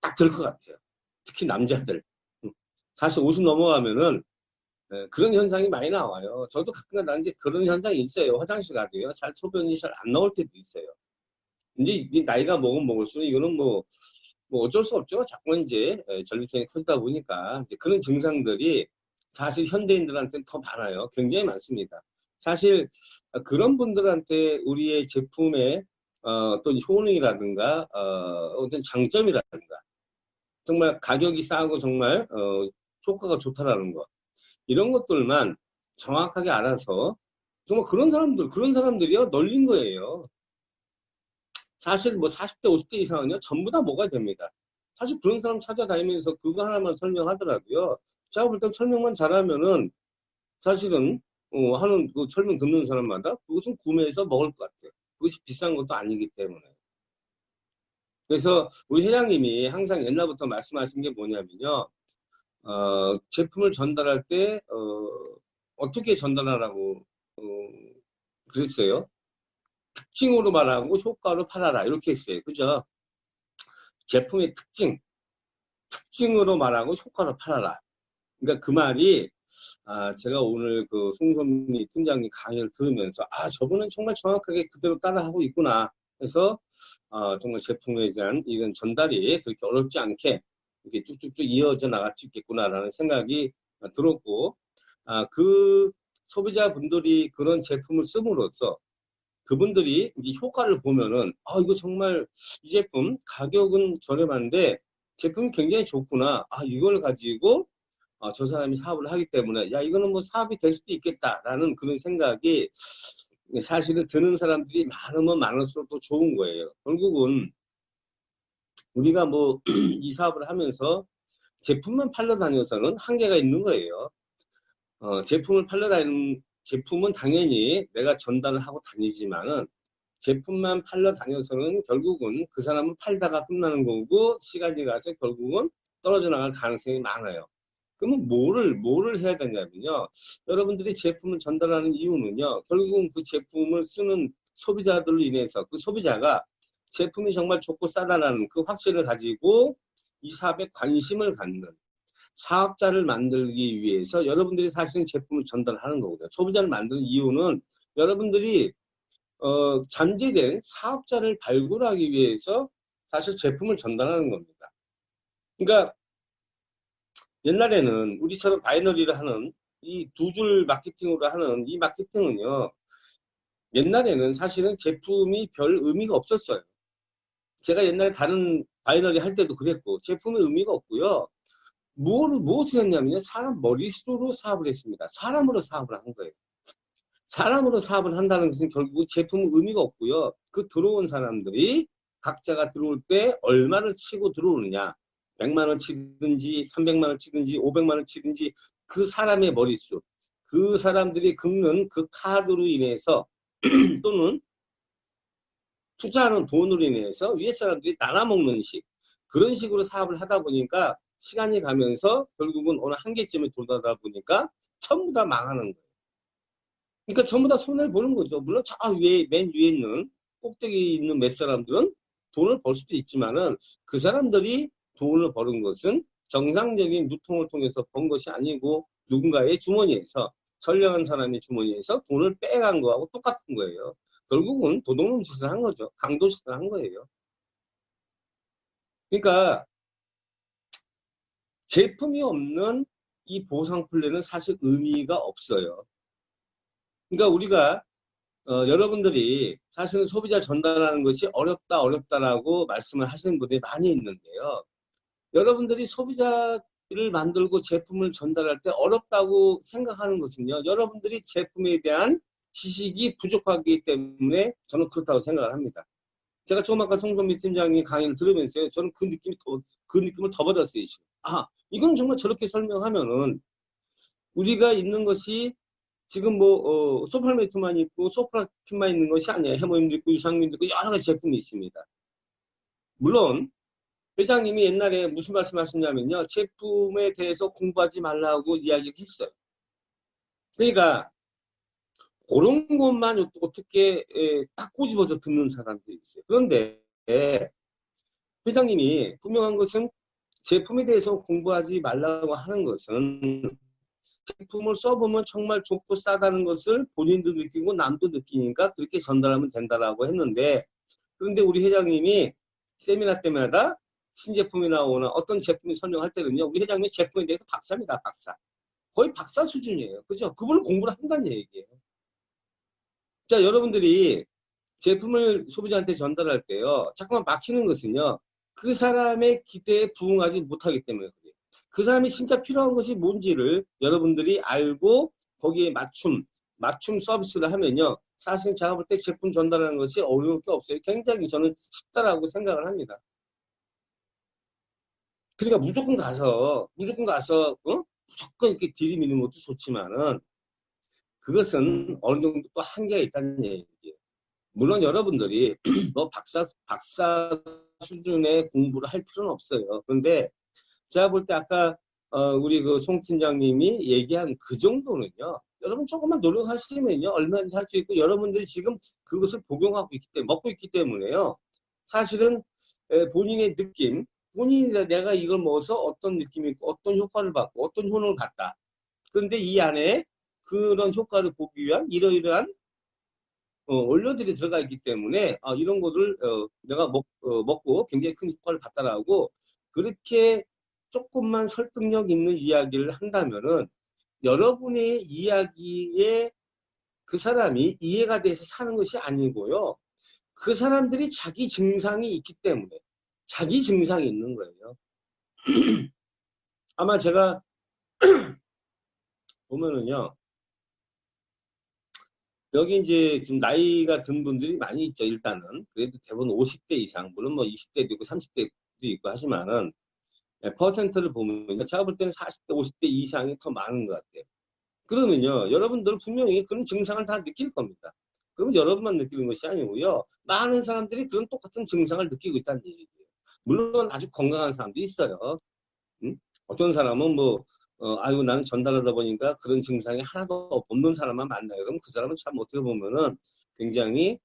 Speaker 3: 딱 들 것 같아요. 특히 남자들. 50 넘어가면은, 그런 현상이 많이 나와요. 저도 가끔가다 이제 그런 현상이 있어요. 화장실 가도요. 소변이 잘 안 나올 때도 있어요. 이제 이 나이가 먹으면 먹을수록 이거는 뭐 어쩔 수 없죠. 자꾸 이제 전립선이 커지다 보니까 이제 그런 증상들이 사실 현대인들한테는 더 많아요. 굉장히 많습니다. 사실 그런 분들한테 우리의 제품의 어떤 효능이라든가 어떤 장점이라든가 정말 가격이 싸고 정말 효과가 좋다라는 것, 이런 것들만 정확하게 알아서 정말 그런 사람들이요 널린 거예요. 사실 뭐 40대, 50대 이상은요, 전부 다 먹어야 됩니다. 사실 그런 사람 찾아다니면서 그거 하나만 설명하더라도요, 제가 볼 땐 설명만 잘하면은, 사실은, 하는, 그 설명 듣는 사람마다 그것은 구매해서 먹을 것 같아요. 그것이 비싼 것도 아니기 때문에. 그래서 우리 회장님이 항상 옛날부터 말씀하신 게 뭐냐면요, 제품을 전달할 때, 어떻게 전달하라고, 그랬어요? 특징으로 말하고 효과로 팔아라. 이렇게 했어요. 그죠? 제품의 특징으로 말하고 효과로 팔아라. 그러니까 그 말이, 제가 오늘 그 송선미 팀장님 강의를 들으면서, 저분은 정말 정확하게 그대로 따라하고 있구나 해서, 정말 제품에 대한 이런 전달이 그렇게 어렵지 않게 이렇게 쭉쭉쭉 이어져 나갈 수 있겠구나라는 생각이 들었고, 그 소비자분들이 그런 제품을 씀으로써 그분들이 이제 효과를 보면은, 이거 정말 이 제품 가격은 저렴한데 제품이 굉장히 좋구나. 이걸 가지고 저 사람이 사업을 하기 때문에, 야, 이거는 뭐 사업이 될 수도 있겠다라는 그런 생각이 사실은 드는 사람들이 많으면 많을수록 더 좋은 거예요. 결국은 우리가 뭐 이 사업을 하면서 제품만 팔러 다녀서는 한계가 있는 거예요. 제품은 당연히 내가 전달을 하고 다니지만은 제품만 팔러 다녀서는 결국은 그 사람은 팔다가 끝나는 거고, 시간이 가서 결국은 떨어져 나갈 가능성이 많아요. 그러면 뭐를 해야 되냐면요. 여러분들이 제품을 전달하는 이유는요, 결국은 그 제품을 쓰는 소비자들로 인해서 그 소비자가 제품이 정말 좋고 싸다라는 그 확신을 가지고 이 사업에 관심을 갖는 사업자를 만들기 위해서 여러분들이 사실은 제품을 전달하는 거거든요. 소비자를 만드는 이유는 여러분들이 잠재된 사업자를 발굴하기 위해서 사실 제품을 전달하는 겁니다. 그러니까 옛날에는 우리처럼 바이너리를 하는 이 두 줄 마케팅으로 하는 이 마케팅은요, 옛날에는 사실은 제품이 별 의미가 없었어요. 제가 옛날에 다른 바이너리 할 때도 그랬고, 제품의 의미가 없고요. 무엇을 했냐면요, 사람 머릿수로 사업을 했습니다. 사람으로 사업을 한 거예요. 사람으로 사업을 한다는 것은 결국 제품은 의미가 없고요. 그 들어온 사람들이 각자가 들어올 때 얼마를 치고 들어오느냐. 100만 원 치든지 300만 원 치든지 500만 원 치든지 그 사람의 머릿수. 그 사람들이 긁는 그 카드로 인해서 또는 투자하는 돈으로 인해서 위에 사람들이 나눠먹는 식. 그런 식으로 사업을 하다 보니까 시간이 가면서 결국은 어느 한계점에 도달하다 보니까 전부 다 망하는 거예요. 그러니까 전부 다 손해를 보는 거죠. 물론 저 맨 위에 있는 꼭대기 있는 몇 사람들은 돈을 벌 수도 있지만은 그 사람들이 돈을 버는 것은 정상적인 유통을 통해서 번 것이 아니고 누군가의 주머니에서, 선량한 사람의 주머니에서 돈을 빼간 거하고 똑같은 거예요. 결국은 도둑놈 짓을 한 거죠. 강도 짓을 한 거예요. 그러니까 제품이 없는 이 보상 플랜은 사실 의미가 없어요. 그러니까 우리가 여러분들이 사실은 소비자 전달하는 것이 어렵다라고 말씀을 하시는 분들이 많이 있는데요. 여러분들이 소비자를 만들고 제품을 전달할 때 어렵다고 생각하는 것은요, 여러분들이 제품에 대한 지식이 부족하기 때문에 저는 그렇다고 생각을 합니다. 제가 조금 아까 송선미 팀장님 강의를 들으면서요, 저는 그 느낌을 더 받았어요. 아, 이건 정말 저렇게 설명하면은 우리가 있는 것이 지금 소팔메이트만 있고 소프라킨만 있는 것이 아니에요. 해모임도 있고 유산균도 있고 여러 가지 제품이 있습니다. 물론 회장님이 옛날에 무슨 말씀 하셨냐면요, 제품에 대해서 공부하지 말라고 이야기를 했어요. 그러니까 그런 것만 어떻게 딱 꼬집어서 듣는 사람들이 있어요. 그런데 회장님이 분명한 것은 제품에 대해서 공부하지 말라고 하는 것은 제품을 써보면 정말 좋고 싸다는 것을 본인도 느끼고 남도 느끼니까 그렇게 전달하면 된다라고 했는데, 그런데 우리 회장님이 세미나 때마다 신제품이 나오거나 어떤 제품이 설명할 때는요, 우리 회장님이 제품에 대해서 박사입니다. 박사. 거의 박사 수준이에요. 그죠? 그걸 공부를 한다는 얘기예요. 자, 여러분들이 제품을 소비자한테 전달할 때요, 자꾸만 막히는 것은요, 그 사람의 기대에 부응하지 못하기 때문에 그래요. 그 사람이 진짜 필요한 것이 뭔지를 여러분들이 알고 거기에 맞춤 서비스를 하면요, 사실 제가 볼 때 제품 전달하는 것이 어려울 게 없어요. 굉장히 저는 쉽다라고 생각을 합니다. 그러니까 무조건 가서 무조건 이렇게 들이미는 것도 좋지만은 그것은 어느 정도 또 한계가 있다는 얘기예요. 물론 여러분들이 박사 수준의 공부를 할 필요는 없어요. 그런데 제가 볼 때 아까 우리 그 송 팀장님이 얘기한 그 정도는요, 여러분 조금만 노력하시면요 얼마든지 할 수 있고, 여러분들이 지금 그것을 복용하고 있기 때문에, 먹고 있기 때문에요, 사실은 본인의 느낌, 본인이 내가 이걸 먹어서 어떤 느낌이 있고 어떤 효과를 받고 어떤 효능을 갖다, 그런데 이 안에 그런 효과를 보기 위한 이러이러한 원료들이 들어가 있기 때문에 이런 것을 내가 먹고 굉장히 큰 효과를 봤다라고 그렇게 조금만 설득력 있는 이야기를 한다면은 여러분의 이야기에 그 사람이 이해가 돼서 사는 것이 아니고요. 그 사람들이 자기 증상이 있기 때문에 자기 증상이 있는 거예요. 아마 제가 보면은요, 여기 이제 지금 나이가 든 분들이 많이 있죠. 일단은 그래도 대부분 50대 이상, 물론 뭐 20대도 있고 30대도 있고 하지만은 퍼센트를 보면 제가 볼 때는 40대 50대 이상이 더 많은 것 같아요. 그러면요, 여러분들은 분명히 그런 증상을 다 느낄 겁니다. 그러면 여러분만 느끼는 것이 아니고요, 많은 사람들이 그런 똑같은 증상을 느끼고 있다는 얘기예요. 물론 아주 건강한 사람도 있어요. 응? 어떤 사람은 아이고, 나는 전달하다 보니까 그런 증상이 하나도 없는 사람만 만나요. 그럼 그 사람은 참 어떻게 보면은 굉장히,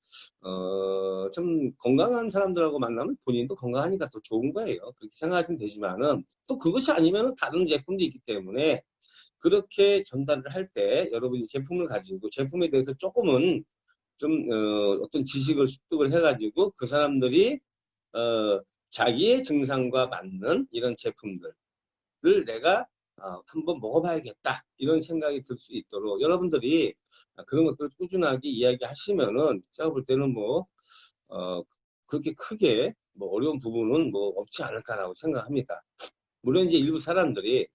Speaker 3: 좀 건강한 사람들하고 만나면 본인도 건강하니까 더 좋은 거예요. 그렇게 생각하시면 되지만은, 또 그것이 아니면은 다른 제품도 있기 때문에, 그렇게 전달을 할 때 여러분이 제품을 가지고 제품에 대해서 조금은 좀, 어떤 지식을 습득을 해가지고 그 사람들이, 자기의 증상과 맞는 이런 제품들, 를 내가 한번 먹어봐야겠다 이런 생각이 들 수 있도록 여러분들이 그런 것들을 꾸준하게 이야기하시면은 제가 볼 때는 그렇게 크게 어려운 부분은 없지 않을까라고 생각합니다. 물론 이제 일부 사람들이,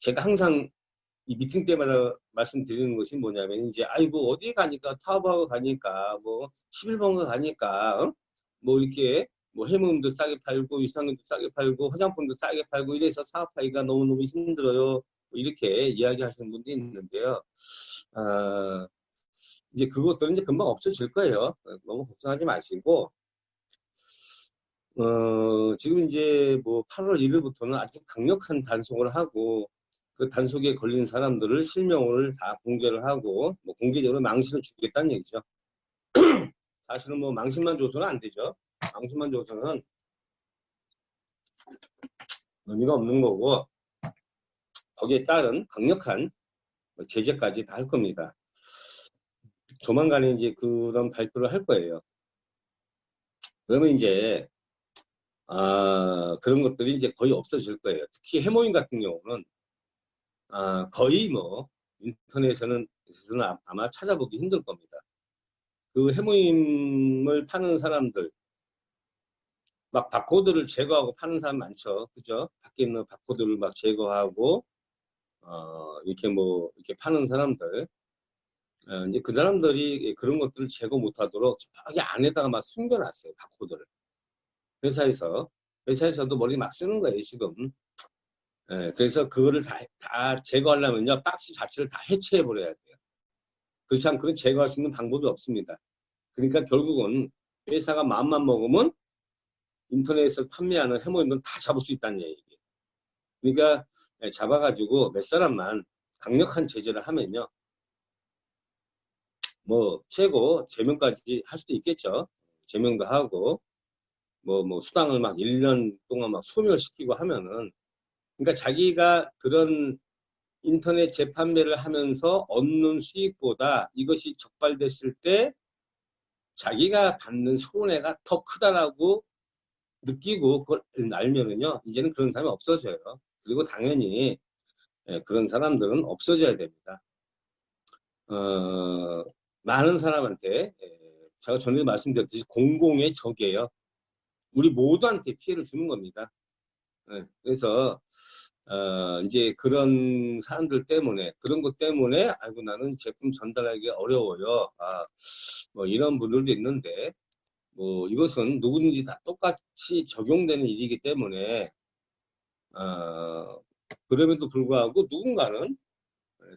Speaker 3: 제가 항상 이 미팅 때마다 말씀드리는 것이 뭐냐면, 이제 아이고 어디 가니까 타업하고 가니까 11번가 가니까 이렇게 해무음도 싸게 팔고 유산균도 싸게 팔고 화장품도 싸게 팔고 이래서 사업하기가 너무너무 힘들어요. 이렇게 이야기하시는 분들이 있는데요. 이제 그것들은 이제 금방 없어질 거예요. 너무 걱정하지 마시고, 지금 이제 8월 1일부터는 아주 강력한 단속을 하고, 그 단속에 걸린 사람들을 실명을 다 공개를 하고, 공개적으로 망신을 주겠다는 얘기죠. 사실은 망신만 줘서는 안 되죠. 망신만 줘서는 의미가 없는 거고, 거기에 따른 강력한 제재까지 다 할 겁니다. 조만간에 이제 그런 발표를 할 거예요. 그러면 이제, 그런 것들이 이제 거의 없어질 거예요. 특히 해모임 같은 경우는, 거의 인터넷에는 있어서는 아마 찾아보기 힘들 겁니다. 그 해모임을 파는 사람들, 막 바코드를 제거하고 파는 사람 많죠. 그죠? 밖에 있는 바코드를 막 제거하고, 이렇게 이렇게 파는 사람들. 이제 그 사람들이 그런 것들을 제거 못하도록 저기 안에다가 막 숨겨놨어요. 바코드를. 회사에서도 머리 막 쓰는 거예요, 지금. 그래서 그거를 다 제거하려면요, 박스 자체를 다 해체해버려야 돼요. 그렇지 않고는 제거할 수 있는 방법이 없습니다. 그러니까 결국은 회사가 마음만 먹으면 인터넷에서 판매하는 해모임을 다 잡을 수 있다는 얘기예요. 그러니까 잡아가지고 몇 사람만 강력한 제재를 하면요, 최고 제명까지 할 수도 있겠죠. 제명도 하고, 수당을 막 1년 동안 막 소멸시키고 하면은, 그러니까 자기가 그런 인터넷 재판매를 하면서 얻는 수익보다 이것이 적발됐을 때 자기가 받는 손해가 더 크다라고 느끼고 그걸 알면은요, 이제는 그런 사람이 없어져요. 그리고 당연히 그런 사람들은 없어져야 됩니다. 많은 사람한테 제가 전에 말씀드렸듯이 공공의 적이에요. 우리 모두한테 피해를 주는 겁니다. 그래서 이제 그런 사람들 때문에, 그런 것 때문에 아이고 나는 제품 전달하기 어려워요. 이런 분들도 있는데, 이것은 누구든지 다 똑같이 적용되는 일이기 때문에 그럼에도 불구하고 누군가는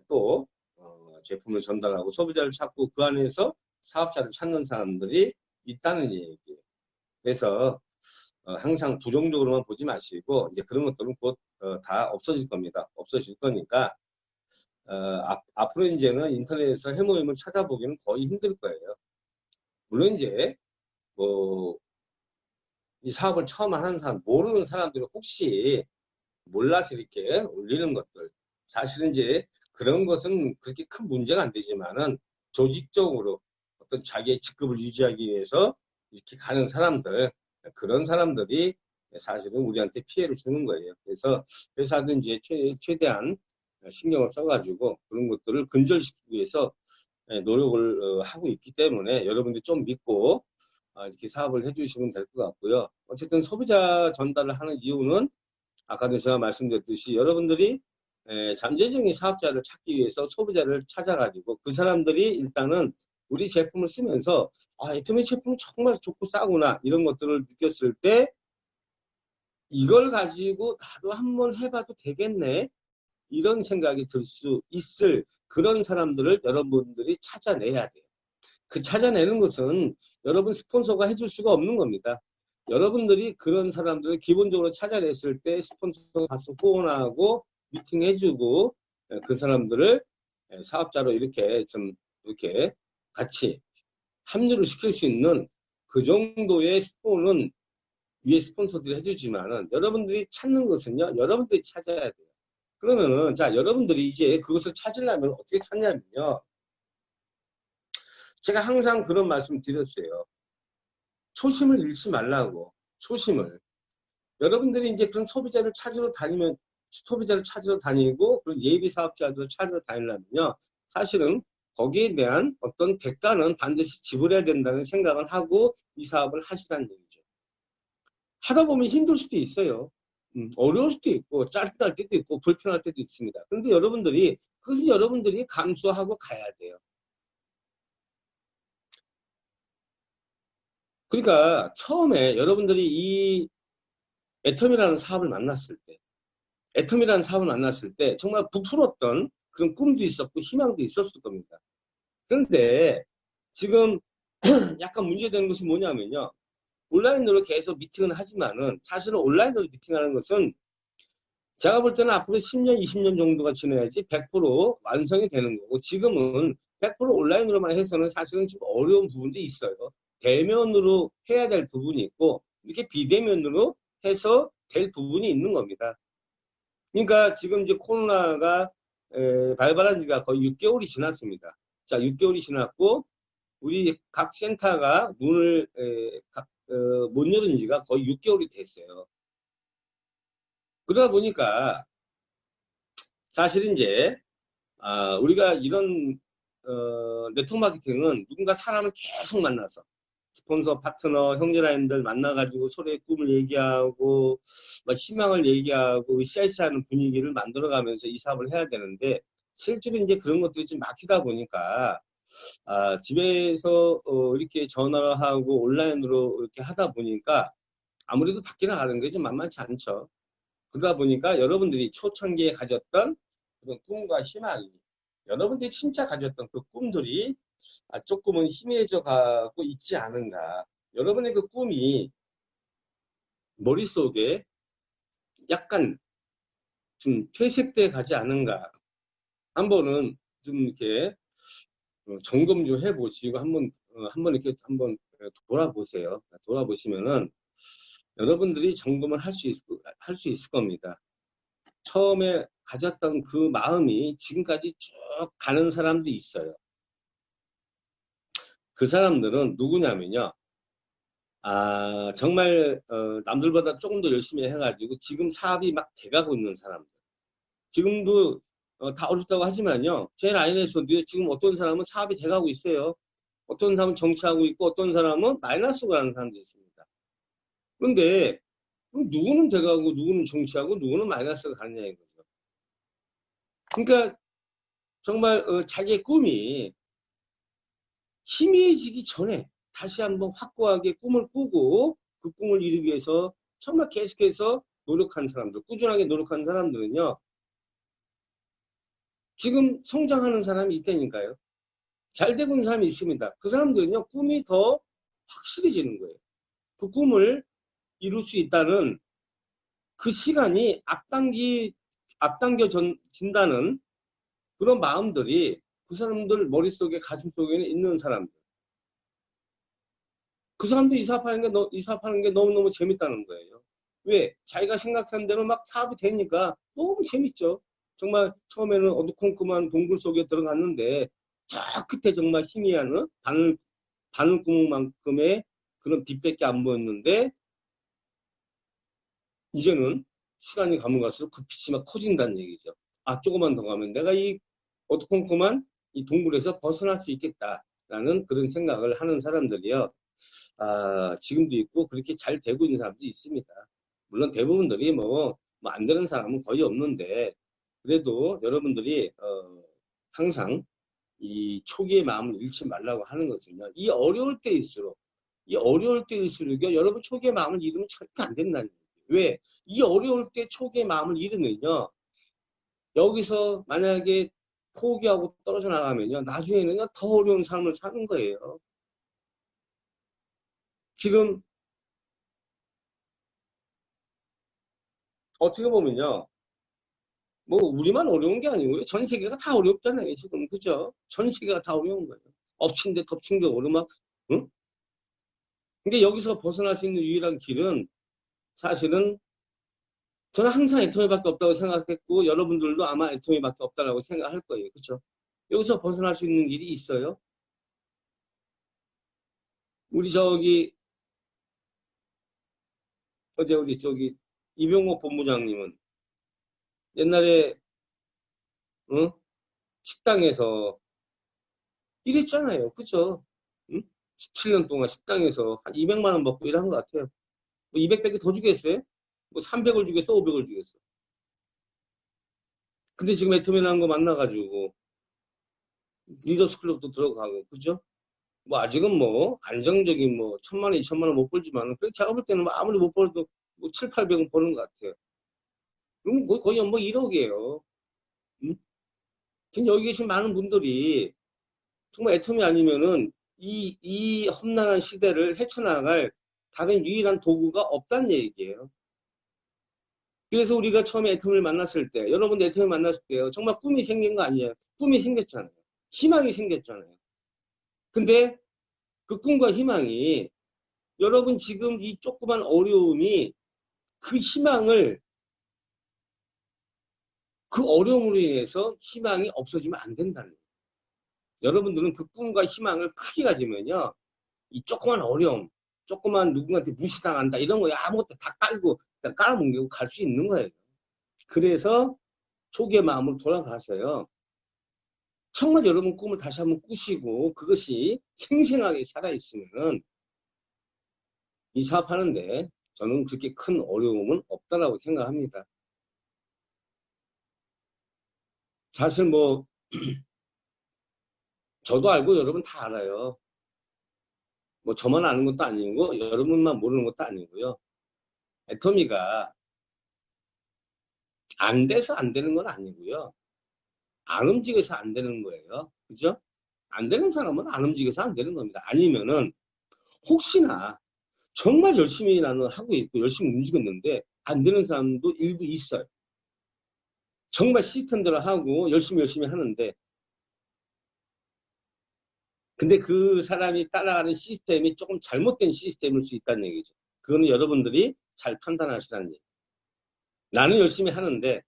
Speaker 3: 또 제품을 전달하고 소비자를 찾고 그 안에서 사업자를 찾는 사람들이 있다는 얘기예요. 그래서 항상 부정적으로만 보지 마시고 이제 그런 것들은 곧 다 없어질 겁니다. 없어질 거니까 앞으로 이제는 인터넷에서 해모임을 찾아보기는 거의 힘들 거예요. 물론 이제 이 사업을 처음 하는 사람, 모르는 사람들이 혹시 몰라서 이렇게 올리는 것들, 사실은 이제 그런 것은 그렇게 큰 문제가 안 되지만은 조직적으로 어떤 자기의 직급을 유지하기 위해서 이렇게 가는 사람들, 그런 사람들이 사실은 우리한테 피해를 주는 거예요. 그래서 회사도 이제 최대한 신경을 써가지고 그런 것들을 근절시키기 위해서 노력을 하고 있기 때문에 여러분들이 좀 믿고 이렇게 사업을 해주시면 될 것 같고요. 어쨌든 소비자 전달을 하는 이유는 아까도 제가 말씀드렸듯이 여러분들이 잠재적인 사업자를 찾기 위해서 소비자를 찾아가지고 그 사람들이 일단은 우리 제품을 쓰면서 애터미 제품은 정말 좋고 싸구나 이런 것들을 느꼈을 때 이걸 가지고 나도 한번 해봐도 되겠네 이런 생각이 들 수 있을 그런 사람들을 여러분들이 찾아내야 돼요. 그 찾아내는 것은 여러분 스폰서가 해줄 수가 없는 겁니다. 여러분들이 그런 사람들을 기본적으로 찾아냈을 때 스폰서가 가서 후원하고 미팅해주고 그 사람들을 사업자로 이렇게 같이 합류를 시킬 수 있는 그 정도의 스폰은 위에 스폰서들이 해주지만은 여러분들이 찾는 것은요, 여러분들이 찾아야 돼요. 그러면은, 자, 여러분들이 이제 그것을 찾으려면 어떻게 찾냐면요. 제가 항상 그런 말씀 드렸어요. 초심을 잃지 말라고, 초심을. 여러분들이 이제 그런 소비자를 찾으러 다니고, 그런 예비 사업자들을 찾으러 다니려면요. 사실은 거기에 대한 어떤 대가는 반드시 지불해야 된다는 생각을 하고 이 사업을 하시라는 얘기죠. 하다 보면 힘들 수도 있어요. 어려울 수도 있고, 짜증날 때도 있고, 불편할 때도 있습니다. 그런데 그것은 여러분들이 감수하고 가야 돼요. 그러니까 처음에 여러분들이 이 애텀이라는 사업을 만났을 때 정말 부풀었던 그런 꿈도 있었고 희망도 있었을 겁니다. 그런데 지금 약간 문제되는 것이 뭐냐면요. 온라인으로 계속 미팅을 하지만은 사실은 온라인으로 미팅하는 것은 제가 볼 때는 앞으로 10년, 20년 정도가 지나야지 100% 완성이 되는 거고 지금은 100% 온라인으로만 해서는 사실은 좀 어려운 부분도 있어요. 대면으로 해야 될 부분이 있고 이렇게 비대면으로 해서 될 부분이 있는 겁니다. 그러니까 지금 이제 코로나가 발발한 지가 거의 6개월이 지났습니다. 자, 6개월이 지났고 우리 각 센터가 문을 못 열은 지가 거의 6개월이 됐어요. 그러다 보니까 사실 이제 우리가 이런 네트워크 마케팅은 누군가 사람을 계속 만나서 스폰서, 파트너, 형제라인들 만나가지고 서로의 꿈을 얘기하고 막 희망을 얘기하고 으쌰으쌰하는 분위기를 만들어가면서 이 사업을 해야 되는데 실제로 이제 그런 것들이 좀 막히다 보니까 집에서 이렇게 전화를 하고 온라인으로 이렇게 하다 보니까 아무래도 밖에 나가는 게 좀 만만치 않죠. 그러다 보니까 여러분들이 초창기에 가졌던 그런 꿈과 희망이 여러분들이 진짜 가졌던 그 꿈들이 조금은 희미해져 가고 있지 않은가. 여러분의 그 꿈이 머릿속에 약간 좀 퇴색돼 가지 않은가. 한번은 좀 이렇게 점검 좀 해보시고 한번 이렇게 한번 돌아보세요. 돌아보시면은 여러분들이 점검을 할 수 있을 겁니다. 처음에 가졌던 그 마음이 지금까지 쭉 가는 사람도 있어요. 그 사람들은 누구냐면요. 정말 남들보다 조금 더 열심히 해가지고 지금 사업이 막 돼가고 있는 사람들. 지금도 다 어렵다고 하지만요. 제 라인에서도 지금 어떤 사람은 사업이 돼가고 있어요. 어떤 사람은 정치하고 있고 어떤 사람은 마이너스로 가는 사람도 있습니다. 그런데 누구는 돼가고 누구는 정치하고 누구는 마이너스가 가느냐 이거죠. 그러니까 정말 자기의 꿈이 희미해지기 전에 다시 한번 확고하게 꿈을 꾸고 그 꿈을 이루기 위해서 정말 계속해서 노력한 사람들, 꾸준하게 노력한 사람들은요. 지금 성장하는 사람이 있다니까요. 잘 되고 있는 사람이 있습니다. 그 사람들은요. 꿈이 더 확실해지는 거예요. 그 꿈을 이룰 수 있다는 그 시간이 앞당겨진다는 그런 마음들이 그 사람들 머릿속에 가슴속에는 있는 사람들. 그 사람도 이 사업하는 게 너무너무 재밌다는 거예요. 왜? 자기가 생각한 대로 막 사업이 되니까 너무 재밌죠. 정말 처음에는 어두컴컴한 동굴 속에 들어갔는데 저 끝에 정말 희미한 바늘구멍만큼의 그런 빛밖에 안 보였는데 이제는 시간이 가면 갈수록 그 빛이 막 커진다는 얘기죠. 조금만 더 가면 내가 이 어두컴컴한 이 동굴에서 벗어날 수 있겠다라는 그런 생각을 하는 사람들이요. 지금도 있고 그렇게 잘 되고 있는 사람도 있습니다. 물론 대부분들이 안 되는 사람은 거의 없는데 그래도 여러분들이 항상 이 초기의 마음을 잃지 말라고 하는 것은요. 이 어려울 때일수록 여러분 초기의 마음을 잃으면 절대 안 된다는 얘기예요. 왜? 이 어려울 때 초기의 마음을 잃으면요. 여기서 만약에 포기하고 떨어져 나가면요. 나중에는요. 더 어려운 삶을 사는 거예요. 지금 어떻게 보면요. 우리만 어려운 게 아니고요. 전 세계가 다 어렵잖아요. 지금 그죠? 전 세계가 다 어려운 거예요. 엎친 데 덮친 데 오르막. 응? 근데 여기서 벗어날 수 있는 유일한 길은 사실은 저는 항상 애터미밖에 없다고 생각했고 여러분들도 아마 애터미밖에 없다고 생각할 거예요. 그렇죠? 여기서 벗어날 수 있는 길이 있어요. 우리 이병옥 본부장님은 옛날에 식당에서 일했잖아요. 그죠? 응? 17년 동안 식당에서 한 200만 원 먹고 일한 것 같아요. 200밖에 더 주겠어요? 300을 주겠어? 500을 주겠어? 근데 지금 애터미라는 거 만나가지고 리더스 클럽도 들어가고 그죠? 아직은 안정적인 1,000만 원, 2,000만 원 못 벌지만 제가 볼 때는 아무리 못 벌어도 7, 800은 버는 것 같아요. 그럼 거의 1억이에요. 응? 지금 여기 계신 많은 분들이 정말 애터미 아니면은 이 험난한 시대를 헤쳐나갈 다른 유일한 도구가 없다는 얘기예요. 그래서 우리가 처음에 애터미를 만났을 때, 여러분들 애터미 만났을 때요. 정말 꿈이 생긴 거 아니에요. 꿈이 생겼잖아요. 희망이 생겼잖아요. 근데 그 꿈과 희망이 여러분 지금 이 조그만 어려움이 그 희망을 그 어려움으로 인해서 희망이 없어지면 안 된다는 거예요. 여러분들은 그 꿈과 희망을 크게 가지면요. 이 조그만 어려움, 조그만 누군가한테 무시당한다 이런 거에 아무것도 다 깔아뭉개고 갈 수 있는 거예요. 그래서 초기의 마음으로 돌아가서요. 정말 여러분 꿈을 다시 한번 꾸시고 그것이 생생하게 살아있으면은 이 사업하는데 저는 그렇게 큰 어려움은 없다라고 생각합니다. 사실 뭐 저도 알고 여러분 다 알아요. 뭐 저만 아는 것도 아니고 여러분만 모르는 것도 아니고요. 애터미가 안 돼서 안 되는 건 아니고요. 안 움직여서 안 되는 거예요. 그죠? 안 되는 사람은 안 움직여서 안 되는 겁니다. 아니면은 혹시나 정말 열심히 나는 하고 있고 열심히 움직였는데 안 되는 사람도 일부 있어요. 정말 시스템대로 하고 열심히 하는데 근데 그 사람이 따라가는 시스템이 조금 잘못된 시스템일 수 있다는 얘기죠. 그거는 여러분들이 잘 판단하시라는 얘기. 나는 열심히 하는데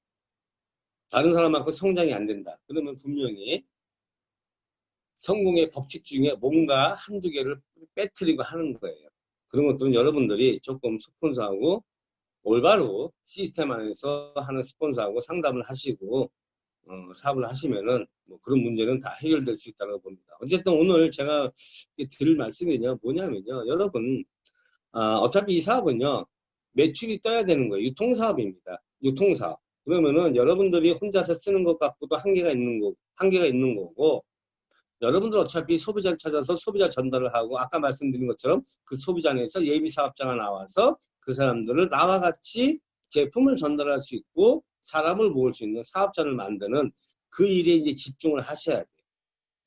Speaker 3: 다른 사람만큼 성장이 안 된다. 그러면 분명히 성공의 법칙 중에 뭔가 한두 개를 빼뜨리고 하는 거예요. 그런 것들은 여러분들이 조금 스폰서하고 올바로 시스템 안에서 하는 스폰서하고 상담을 하시고 사업을 하시면은 뭐 그런 문제는 다 해결될 수 있다고 봅니다. 어쨌든 오늘 제가 드릴 말씀은요 뭐냐면요 여러분 어차피 이 사업은요 매출이 떠야 되는 거예요. 유통사업입니다. 유통사업. 그러면은 여러분들이 혼자서 쓰는 것 갖고도 한계가 있는 거고 여러분들 어차피 소비자를 찾아서 소비자 전달을 하고 아까 말씀드린 것처럼 그 소비자 안에서 예비 사업자가 나와서 그 사람들을 나와 같이 제품을 전달할 수 있고 사람을 모을 수 있는 사업자를 만드는 그 일에 이제 집중을 하셔야 돼요.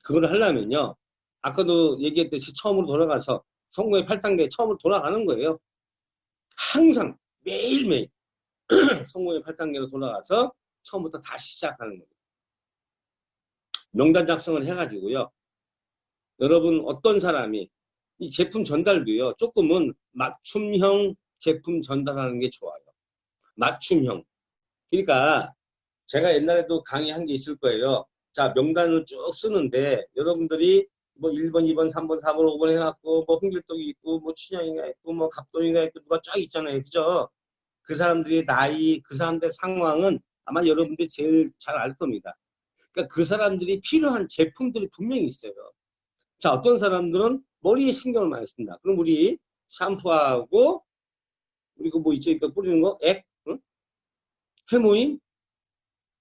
Speaker 3: 그걸 하려면요. 아까도 얘기했듯이 처음으로 돌아가서 성공의 8단계에 처음으로 돌아가는 거예요. 항상 매일매일 성공의 8단계로 돌아가서 처음부터 다시 시작하는 거예요. 명단 작성을 해가지고요. 여러분 어떤 사람이 이 제품 전달도요. 조금은 맞춤형 제품 전달하는 게 좋아요. 맞춤형. 그러니까 제가 옛날에도 강의한 게 있을 거예요. 자 명단을 쭉 쓰는데 여러분들이 뭐 1번, 2번, 3번, 4번, 5번 해갖고 뭐 흥길동이 있고 뭐 춘향이가 있고 뭐 갑동이가 있고 누가 쫙 있잖아요. 그죠? 그 사람들의 나이, 그 사람들의 상황은 아마 여러분들이 제일 잘 알 겁니다. 그러니까 그 사람들이 필요한 제품들이 분명히 있어요. 자, 어떤 사람들은 머리에 신경을 많이 쓴다. 그럼 우리 샴푸하고 우리 그 뭐 있죠? 이거 뿌리는 거? 액? 응? 해모임?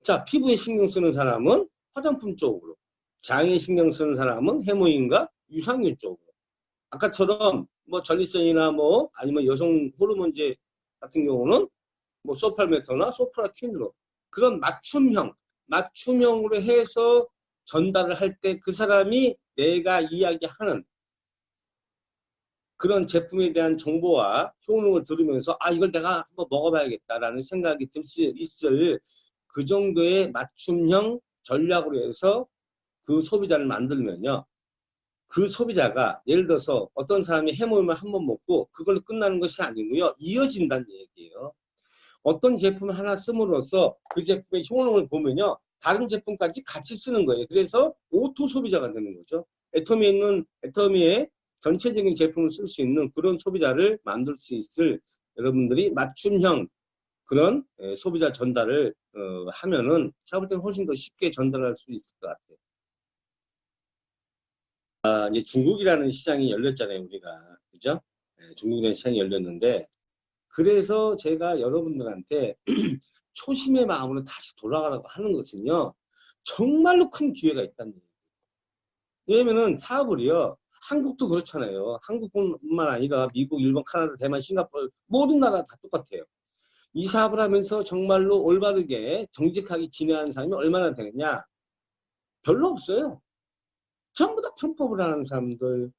Speaker 3: 자, 피부에 신경 쓰는 사람은 화장품 쪽으로. 장에 신경 쓰는 사람은 해모임과 유산균 쪽으로. 아까처럼 뭐 전립선이나 뭐 아니면 여성 호르몬제 같은 경우는 뭐 소팔메토나 소프라퀸으로 그런 맞춤형으로 해서 전달을 할 때 그 사람이 내가 이야기하는 그런 제품에 대한 정보와 효능을 들으면서 아 이걸 내가 한번 먹어봐야겠다라는 생각이 들 수 있을 그 정도의 맞춤형 전략으로 해서 그 소비자를 만들면요. 그 소비자가 예를 들어서 어떤 사람이 해모임을 한번 먹고 그걸로 끝나는 것이 아니고요. 이어진다는 얘기예요. 어떤 제품을 하나 씀으로써 그 제품의 효능을 보면요. 다른 제품까지 같이 쓰는 거예요. 그래서 오토 소비자가 되는 거죠. 애터미의 전체적인 제품을 쓸 수 있는 그런 소비자를 만들 수 있을 여러분들이 맞춤형 그런 소비자 전달을 하면은 제가 볼 때는 훨씬 더 쉽게 전달할 수 있을 것 같아요. 이제 중국이라는 시장이 열렸잖아요, 우리가. 그죠? 중국이라는 시장이 열렸는데, 그래서 제가 여러분들한테 초심의 마음으로 다시 돌아가라고 하는 것은요, 정말로 큰 기회가 있다는 얘기예요. 왜냐면은 사업을요, 한국도 그렇잖아요. 한국뿐만 아니라 미국, 일본, 카나다, 대만, 싱가포르, 모든 나라 다 똑같아요. 이 사업을 하면서 정말로 올바르게 정직하게 진행하는 사람이 얼마나 되느냐? 별로 없어요. 전부 다 편법을 하는 사람들,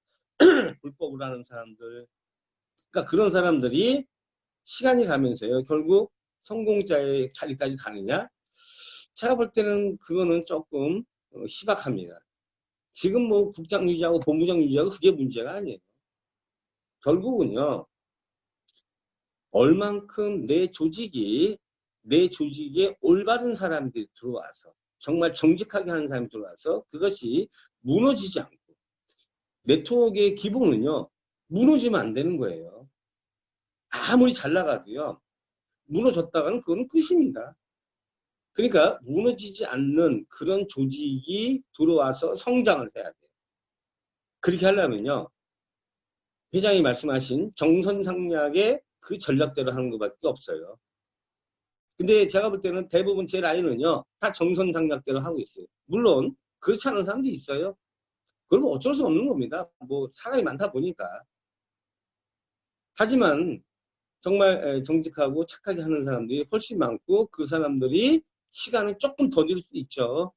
Speaker 3: 불법을 하는 사람들. 그러니까 그런 사람들이 시간이 가면서요. 결국 성공자의 자리까지 가느냐? 제가 볼 때는 그거는 조금 희박합니다. 지금 뭐 국장 유지하고 본부장 유지하고 그게 문제가 아니에요. 결국은요. 얼만큼 내 조직에 올바른 사람들이 들어와서 정말 정직하게 하는 사람이 들어와서 그것이 무너지지 않고 네트워크의 기본은요. 무너지면 안 되는 거예요. 아무리 잘 나가도요. 무너졌다가는 그건 끝입니다. 그러니까 무너지지 않는 그런 조직이 들어와서 성장을 해야 돼요. 그렇게 하려면요. 회장이 말씀하신 정선상략의 그 전략대로 하는 것밖에 없어요. 근데 제가 볼 때는 대부분 제 라인은요. 다 정선상략대로 하고 있어요. 물론 그렇지 않은 사람도 있어요. 그러면 어쩔 수 없는 겁니다. 뭐 사람이 많다 보니까. 하지만 정말 정직하고 착하게 하는 사람들이 훨씬 많고 그 사람들이 시간을 조금 더딜 수도 있죠.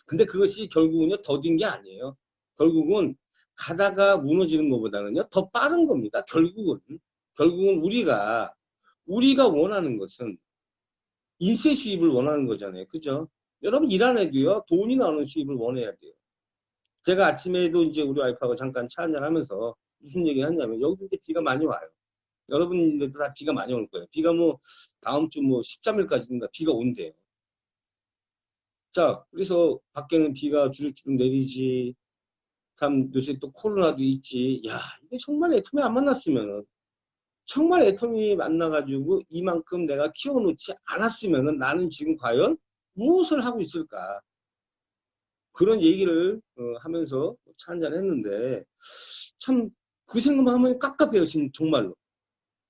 Speaker 3: 근데 그것이 결국은요 더딘 게 아니에요. 결국은 가다가 무너지는 것보다는요 더 빠른 겁니다. 결국은 우리가 원하는 것은 인세 수입을 원하는 거잖아요. 그죠? 여러분 일 안 해도요 돈이 나오는 수입을 원해야 돼요. 제가 아침에도 이제 우리 와이프하고 잠깐 차 한잔 하면서 무슨 얘기를 했냐면 여기 이제 비가 많이 와요. 여러분들도 다 비가 많이 올 거예요. 비가 뭐 다음 주 뭐 13일까지인가 비가 온대요. 자, 그래서 밖에는 비가 주룩주룩 내리지. 참 요새 또 코로나도 있지. 야, 이게 정말 애텀이 안 만났으면은 정말 애텀이 만나가지고 이만큼 내가 키워놓지 않았으면은 나는 지금 과연 무엇을 하고 있을까? 그런 얘기를 하면서 차 한잔 했는데 참 그 생각만 하면 깝깝해요. 지금 정말로.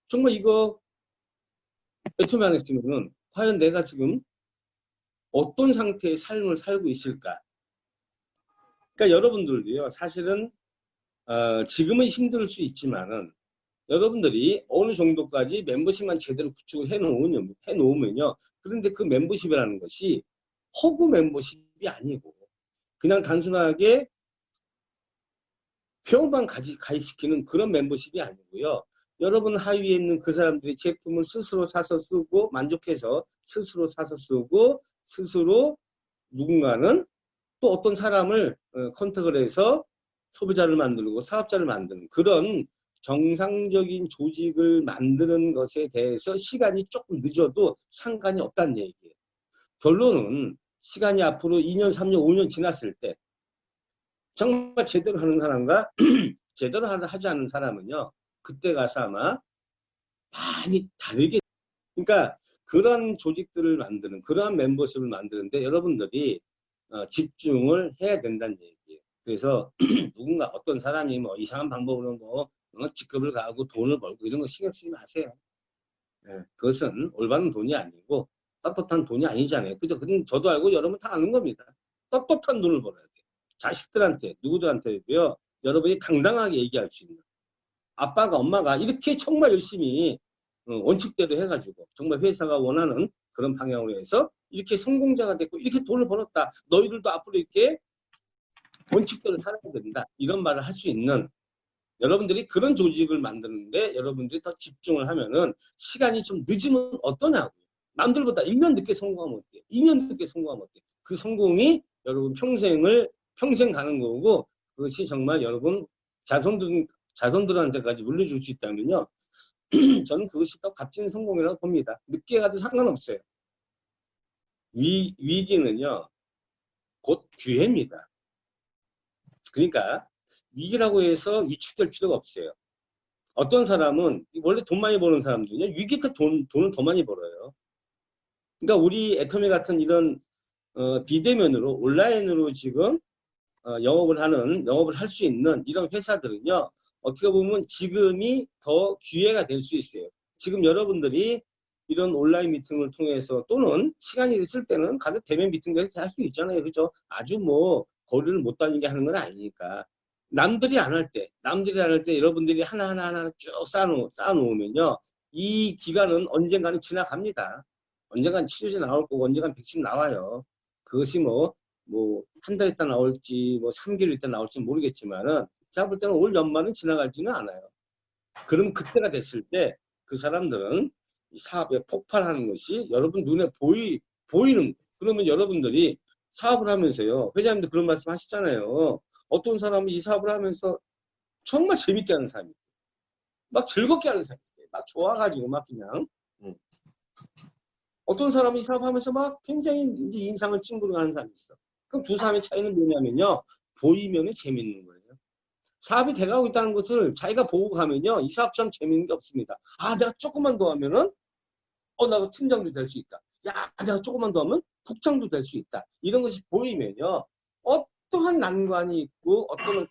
Speaker 3: 정말 이거 애텀이 안 했으면은 과연 내가 지금 어떤 상태의 삶을 살고 있을까? 그러니까 여러분들도요, 사실은, 지금은 힘들 수 있지만은, 여러분들이 어느 정도까지 멤버십만 제대로 구축을 해놓으면요. 그런데 그 멤버십이라는 것이 허구 멤버십이 아니고, 그냥 단순하게 회원만 가입시키는 그런 멤버십이 아니고요. 여러분 하위에 있는 그 사람들이 제품을 스스로 사서 쓰고, 만족해서 스스로 사서 쓰고, 스스로 누군가는 또 어떤 사람을 컨택을 해서 소비자를 만들고 사업자를 만드는 그런 정상적인 조직을 만드는 것에 대해서 시간이 조금 늦어도 상관이 없다는 얘기예요. 결론은 시간이 앞으로 2년, 3년, 5년 지났을 때 정말 제대로 하는 사람과 제대로 하지 않는 사람은요. 그때 가서 아마 많이 다르게 그러니까 그런 조직들을 만드는 그러한 멤버십을 만드는데 여러분들이 집중을 해야 된다는 얘기예요. 그래서 누군가 어떤 사람이 뭐 이상한 방법으로 뭐 직급을 가고 돈을 벌고 이런 거 신경 쓰지 마세요. 네, 그것은 올바른 돈이 아니고 떳떳한 돈이 아니잖아요. 그죠? 그건 저도 알고 여러분 다 아는 겁니다. 떳떳한 돈을 벌어야 돼요. 자식들한테 누구들한테도요. 여러분이 당당하게 얘기할 수 있는 아빠가 엄마가 이렇게 정말 열심히 원칙대로 해가지고 정말 회사가 원하는 그런 방향으로 해서 이렇게 성공자가 됐고 이렇게 돈을 벌었다. 너희들도 앞으로 이렇게 원칙대로 살아야 된다. 이런 말을 할 수 있는 여러분들이 그런 조직을 만드는데 여러분들이 더 집중을 하면은 시간이 좀 늦으면 어떠냐고요. 남들보다 1년 늦게 성공하면 어때요? 2년 늦게 성공하면 어때요? 그 성공이 여러분 평생 가는 거고 그것이 정말 여러분 자손들한테까지 물려줄 수 있다면요. 저는 그것이 더 값진 성공이라고 봅니다. 늦게 가도 상관없어요. 위기는요, 곧 기회입니다. 그러니까 위기라고 해서 위축될 필요가 없어요. 어떤 사람은 원래 돈 많이 버는 사람들은요, 위기 때 돈을 더 많이 벌어요. 그러니까 우리 애터미 같은 이런 비대면으로 온라인으로 지금 영업을 할 수 있는 이런 회사들은요, 어떻게 보면 지금이 더 기회가 될 수 있어요. 지금 여러분들이 이런 온라인 미팅을 통해서 또는 시간이 있을 때는 가서 대면 미팅도 이렇게 할 수 있잖아요. 그죠? 아주 뭐 거리를 못 다니게 하는 건 아니니까. 남들이 안 할 때 여러분들이 하나하나 쭉 쌓아놓으면요. 이 기간은 언젠가는 지나갑니다. 언젠간 치료제 나올 거고 언젠간 백신 나와요. 그것이 한 달 있다 나올지, 3개월 있다 나올지 모르겠지만은, 제가 볼 때는 올 연말은 지나갈지는 않아요. 그럼 그때가 됐을 때, 그 사람들은 이 사업에 폭발하는 것이 여러분 눈에 보이는, 그러면 여러분들이 사업을 하면서요, 회장님도 그런 말씀 하시잖아요. 어떤 사람은 이 사업을 하면서 정말 재밌게 하는 사람이 있어요. 막 즐겁게 하는 사람이 있어요. 막 좋아가지고 막 그냥. 어떤 사람은 이 사업하면서 막 굉장히 이제 인상을 찡그리고 하는 사람이 있어. 그럼 두 사람의 차이는 뭐냐면요. 보이면은 재밌는 거예요. 사업이 돼가고 있다는 것을 자기가 보고 가면요. 이 사업처럼 재밌는 게 없습니다. 아, 내가 조금만 더 하면은, 나도 팀장도 될 수 있다. 야, 내가 조금만 더 하면 국장도 될 수 있다. 이런 것이 보이면요. 어떠한 난관이 있고 어떤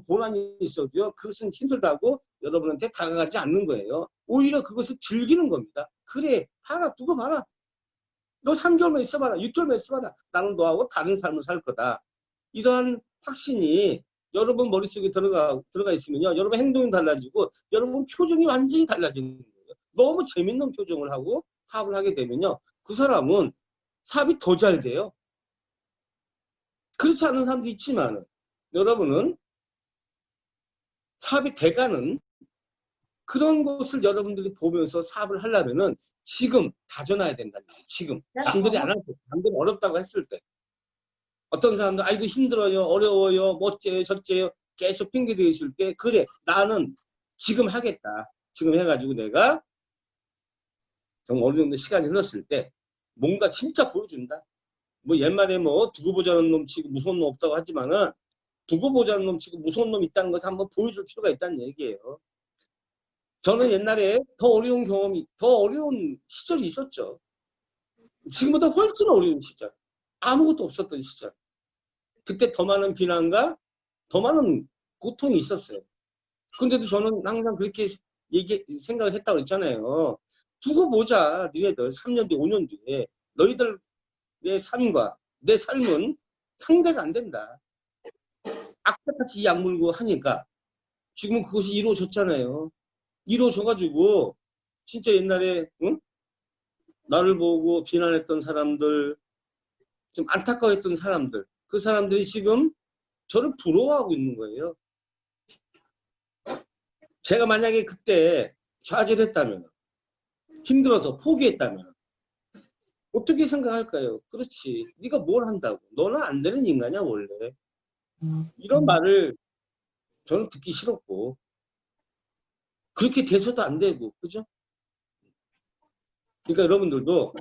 Speaker 3: 고난이 있어도요. 그것은 힘들다고 여러분한테 다가가지 않는 거예요. 오히려 그것을 즐기는 겁니다. 그래, 봐라, 두고 봐라. 너 3개월만 있어봐라. 6개월만 있어봐라. 나는 너하고 다른 삶을 살 거다. 이러한 확신이 여러분 머릿속에 들어가 있으면요. 여러분 행동이 달라지고 여러분 표정이 완전히 달라지는 거예요. 너무 재밌는 표정을 하고 사업을 하게 되면요. 그 사람은 사업이 더 잘 돼요. 그렇지 않은 사람도 있지만 여러분은 사업이 돼가는 그런 것을 여러분들이 보면서 사업을 하려면은 지금 다져놔야 된다는 거예요. 지금. 남들이 안 할 때, 남들이 어렵다고 했을 때. 어떤 사람들, 아이고 힘들어요, 어려워요, 뭐 어째요, 저째요, 계속 핑계 대실 때, 그래, 나는 지금 하겠다. 지금 해가지고 내가 정말 어느 정도 시간이 흘렀을 때 뭔가 진짜 보여준다. 뭐 옛말에 뭐 두고 보자는 놈 치고 무서운 놈 없다고 하지만은 두고 보자는 놈 치고 무서운 놈 있다는 것을 한번 보여줄 필요가 있다는 얘기예요. 저는 옛날에 더 어려운 시절이 있었죠. 지금보다 훨씬 어려운 시절. 아무것도 없었던 시절. 그때 더 많은 비난과 더 많은 고통이 있었어요. 근데도 저는 항상 그렇게 생각을 했다고 했잖아요. 두고 보자, 니네들 3년 뒤, 5년 뒤에 너희들의 삶과 내 삶은 상대가 안 된다. 악착같이 이 악물고 하니까 지금은 그것이 이루어졌잖아요. 이루어져가지고 진짜 옛날에 응? 나를 보고 비난했던 사람들, 좀 안타까워했던 사람들, 그 사람들이 지금 저를 부러워하고 있는 거예요. 제가 만약에 그때 좌절했다면, 힘들어서 포기했다면 어떻게 생각할까요? 그렇지. 네가 뭘 한다고. 너는 안 되는 인간이야 원래. 이런 말을 저는 듣기 싫었고 그렇게 돼서도 안 되고, 그죠? 그러니까 여러분들도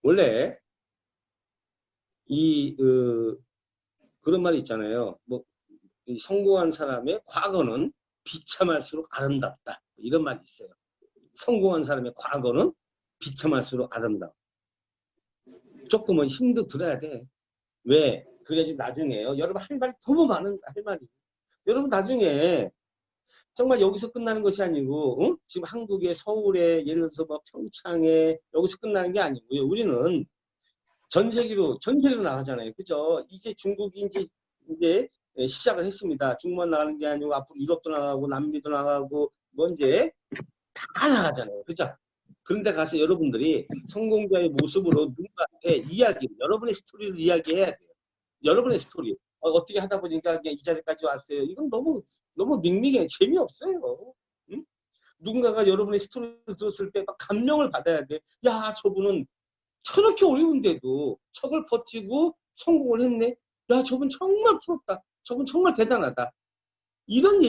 Speaker 3: 원래 그런 말이 있잖아요. 뭐 이 성공한 사람의 과거는 비참할수록 아름답다. 이런 말이 있어요. 성공한 사람의 과거는 비참할수록 아름답다. 조금은 힘도 들어야 돼. 왜? 그래야지 나중에요. 여러분 할 말이 너무 많은 할 말이. 여러분 나중에 정말 여기서 끝나는 것이 아니고 응? 지금 한국의 서울에 예를 들어서 뭐 평창에 여기서 끝나는 게 아니고요. 우리는 전 세계로 나가잖아요. 그죠? 이제 중국이 이제 시작을 했습니다. 중국만 나가는 게 아니고 앞으로 유럽도 나가고 남미도 나가고 뭐 이제 다 나가잖아요. 그죠? 그런데 가서 여러분들이 성공자의 모습으로 누군가한테 여러분의 스토리를 이야기해야 돼요. 여러분의 스토리. 어떻게 하다 보니까 그냥 이 자리까지 왔어요. 이건 너무 밍밍해. 재미없어요. 응? 누군가가 여러분의 스토리를 들었을 때 막 감명을 받아야 돼. 야, 저분은 저렇게 어려운데도 저걸 버티고 성공을 했네. 야, 저분 정말 부럽다. 저분 정말 대단하다. 그런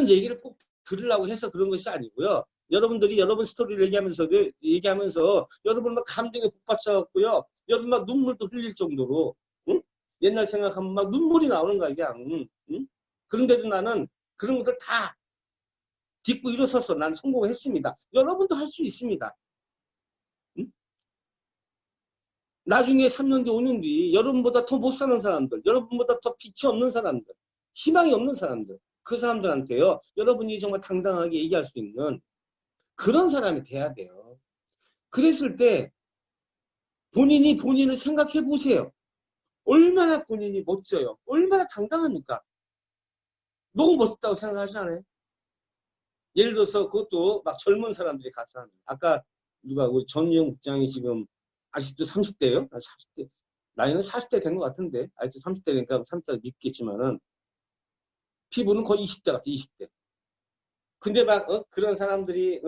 Speaker 3: 얘기를 꼭 들으려고 해서 그런 것이 아니고요. 여러분들이 여러분 스토리를 얘기하면서 여러분 막 감정에 북받쳐갖고요. 여러분 막 눈물도 흘릴 정도로, 응? 옛날 생각하면 막 눈물이 나오는 거야, 그냥. 응? 그런데도 나는 그런 것들 다 딛고 일어서서 난 성공했습니다. 여러분도 할 수 있습니다. 응? 나중에 3년 뒤, 5년 뒤 여러분보다 더 못 사는 사람들, 여러분보다 더 빛이 없는 사람들, 희망이 없는 사람들, 그 사람들한테요. 여러분이 정말 당당하게 얘기할 수 있는 그런 사람이 돼야 돼요. 그랬을 때 본인을 생각해 보세요. 얼마나 본인이 멋져요. 얼마나 당당합니까? 너무 멋있다고 생각하시잖아요. 예를 들어서 그것도 막 젊은 사람들이 가서 하는. 아까 우리 전유영 국장이 지금 아직도 30대예요? 40대. 나이는 40대 된 것 같은데 아직도 30대니까 30대 믿겠지만은 피부는 거의 20대 같아. 20대. 근데 막 그런 사람들이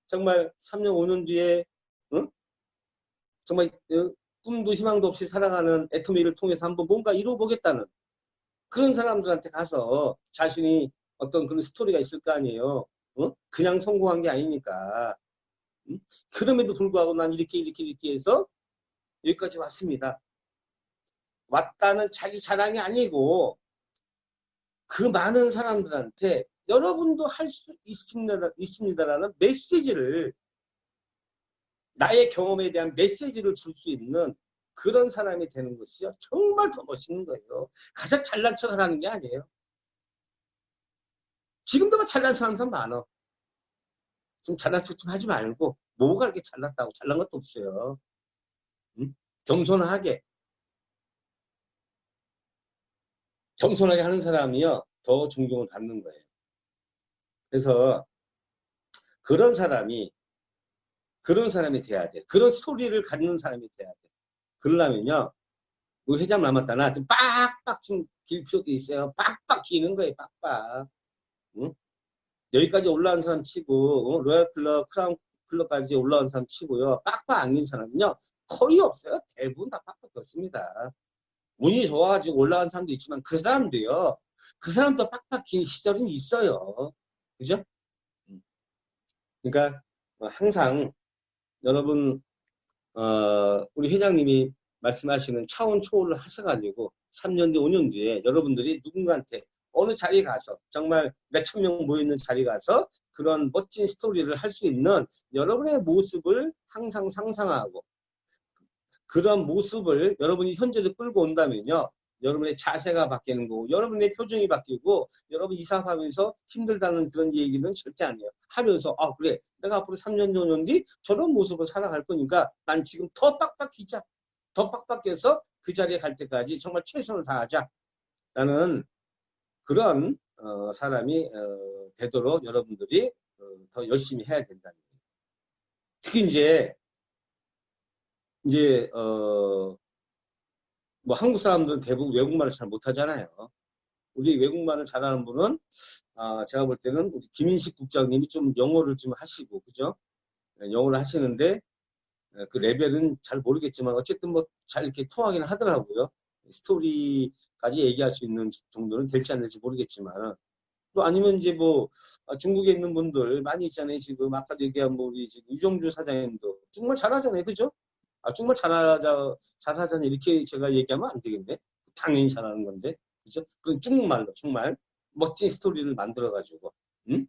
Speaker 3: 정말 3년 5년 뒤에 정말 꿈도 희망도 없이 살아가는 애터미를 통해서 한번 뭔가 이루어보겠다는 그런 사람들한테 가서 자신이 어떤 그런 스토리가 있을 거 아니에요. 그냥 성공한 게 아니니까. 그럼에도 불구하고 난 이렇게 해서 여기까지 왔습니다. 왔다는 자기 자랑이 아니고 그 많은 사람들한테 여러분도 할 수 있습니다라는 메시지를 나의 경험에 대한 메시지를 줄 수 있는 그런 사람이 되는 것이요. 정말 더 멋있는 거예요. 가장 잘난 척을 하는 게 아니에요. 지금도 막 잘난 사람 많아. 좀 잘난 척 좀 하지 말고, 뭐가 그렇게 잘났다고. 잘난 것도 없어요. 응? 겸손하게 하는 사람이요. 더 존경을 받는 거예요. 그래서 그런 사람이 돼야 돼. 그런 스토리를 갖는 사람이 돼야 돼. 그러려면요, 우리 회장 남았다나 좀 빡빡 좀 길 필요도 있어요. 빡빡 기는 거예요, 빡빡. 응? 여기까지 올라온 사람 치고, 로얄 클럽, 크라운 클럽까지 올라온 사람 치고요. 빡빡 안 긴 사람은요, 거의 없어요. 대부분 다 빡빡 겼습니다. 운이 좋아가지고 올라온 사람도 있지만, 그 사람도 빡빡 긴 시절은 있어요. 그죠? 그러니까, 항상, 여러분, 우리 회장님이 말씀하시는 차원 초월을 하셔가지고 3년 뒤, 5년 뒤에 여러분들이 누군가한테 어느 자리에 가서 정말 몇천 명 모여있는 자리에 가서 그런 멋진 스토리를 할 수 있는 여러분의 모습을 항상 상상하고 그런 모습을 여러분이 현재로 끌고 온다면요. 여러분의 자세가 바뀌는 거고 여러분의 표정이 바뀌고 여러분 이사하면서 힘들다는 그런 얘기는 절대 안 해요. 하면서 그래 내가 앞으로 3년 5년 뒤 저런 모습을 살아갈 거니까 난 지금 더 빡빡히자. 더 빡빡해서 그 자리에 갈 때까지 정말 최선을 다하자. 라는 그런 사람이 되도록 여러분들이 더 열심히 해야 된다는 거예요. 특히 이제 뭐 한국 사람들은 대부분 외국말을 잘 못하잖아요. 우리 외국말을 잘하는 분은 제가 볼 때는 우리 김인식 국장님이 좀 영어를 좀 하시고 그죠? 영어를 하시는데 그 레벨은 잘 모르겠지만 어쨌든 뭐 잘 이렇게 통하긴 하더라고요. 스토리까지 얘기할 수 있는 정도는 될지 안 될지 모르겠지만 또 아니면 이제 뭐 중국에 있는 분들 많이 있잖아요. 지금 아까도 얘기한 뭐 우리 지금 유정주 사장님도 정말 잘하잖아요. 그죠? 정말 잘하잖아요. 이렇게 제가 얘기하면 안 되겠네. 당연히 잘하는 건데. 그죠? 그건 중국말로 정말 멋진 스토리를 만들어가지고, 응?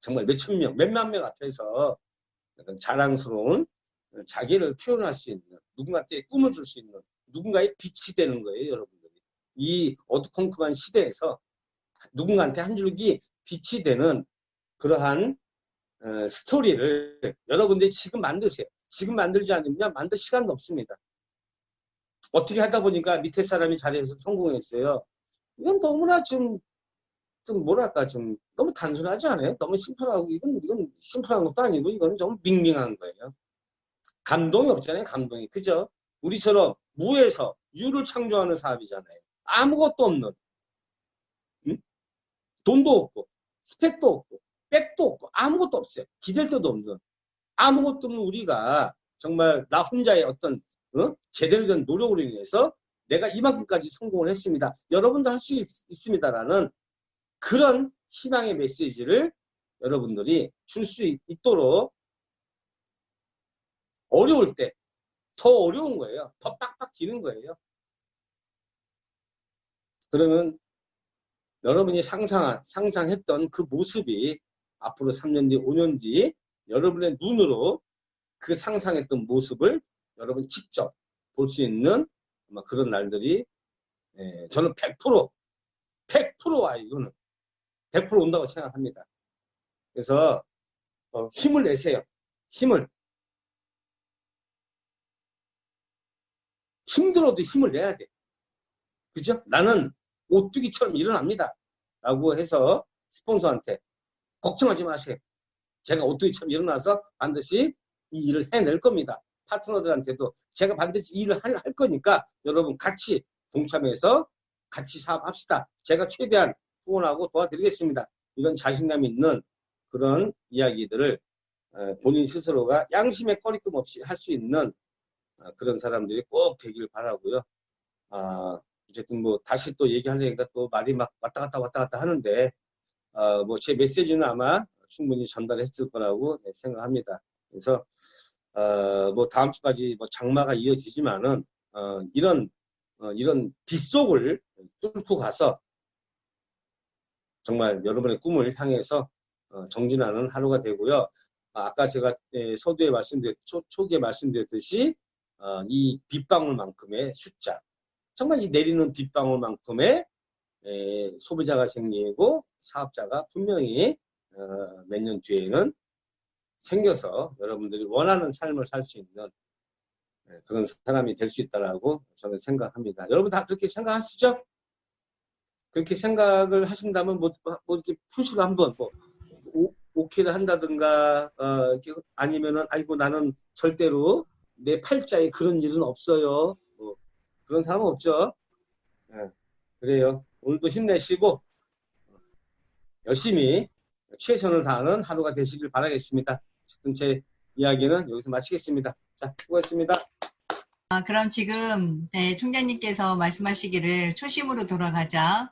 Speaker 3: 정말 몇천 명, 몇만 명 앞에서 약간 자랑스러운 자기를 표현할 수 있는, 누군가한테 꿈을 줄 수 있는, 누군가의 빛이 되는 거예요, 여러분들이. 이 어두컴컴한 시대에서 누군가한테 한 줄기 빛이 되는 그러한 스토리를 여러분들이 지금 만드세요. 지금 만들지 않으면 만들 시간도 없습니다. 어떻게 하다 보니까 밑에 사람이 잘해서 성공했어요. 이건 너무나 좀 뭐랄까 좀 너무 단순하지 않아요? 너무 심플하고 이건 심플한 것도 아니고 이건 좀 밍밍한 거예요. 감동이 없잖아요. 감동이 그죠? 우리처럼 무에서 유를 창조하는 사업이잖아요. 아무것도 없는 응? 돈도 없고 스펙도 없고 백도 없고 아무것도 없어요. 기댈 데도 없는 아무것도 없는 우리가 정말 나 혼자의 어떤 제대로 된 노력으로 인해서 내가 이만큼까지 성공을 했습니다. 여러분도 할 수 있습니다라는 그런 희망의 메시지를 여러분들이 줄 수 있도록 어려울 때 더 어려운 거예요. 더 빡빡 기는 거예요. 그러면 여러분이 상상했던 그 모습이 앞으로 3년 뒤, 5년 뒤 여러분의 눈으로 그 상상했던 모습을 여러분 직접 볼 수 있는 아마 그런 날들이 저는 100% 와요. 이거는 100% 온다고 생각합니다. 그래서 힘을 내세요. 힘들어도 힘을 내야 돼. 그죠? 나는 오뚜기처럼 일어납니다. 라고 해서 스폰서한테 걱정하지 마세요. 제가 오뚜기처럼 일어나서 반드시 이 일을 해낼 겁니다. 파트너들한테도 제가 반드시 이 일을 할 거니까 여러분 같이 동참해서 같이 사업합시다. 제가 최대한 후원하고 도와드리겠습니다. 이런 자신감 있는 그런 이야기들을 본인 스스로가 양심의 꺼리낌 없이 할 수 있는 그런 사람들이 꼭 되길 바라고요. 어쨌든 뭐 다시 또 얘기하려니까 또 말이 막 왔다 갔다 하는데 뭐 제 메시지는 아마 충분히 전달했을 거라고 생각합니다. 그래서 뭐 다음 주까지 뭐 장마가 이어지지만은 이런 빗속을 뚫고 가서 정말 여러분의 꿈을 향해서 정진하는 하루가 되고요. 아까 제가 서두에 초기에 말씀드렸듯이 이 빗방울만큼의 숫자, 정말 이 내리는 빗방울만큼의 소비자가 생기고 사업자가 분명히 몇 년 뒤에는 생겨서 여러분들이 원하는 삶을 살 수 있는 그런 사람이 될 수 있다라고 저는 생각합니다. 여러분 다 그렇게 생각하시죠? 그렇게 생각을 하신다면 뭐 이렇게 표시를 한번 오케이를 한다든가 아니면은 아이고 나는 절대로 내 팔자에 그런 일은 없어요. 뭐 그런 사람은 없죠. 그래요. 오늘도 힘내시고 열심히 최선을 다하는 하루가 되시길 바라겠습니다. 어쨌든 제 이야기는 여기서 마치겠습니다. 자, 수고하셨습니다.
Speaker 1: 그럼 지금 총장님께서 말씀하시기를 초심으로 돌아가자.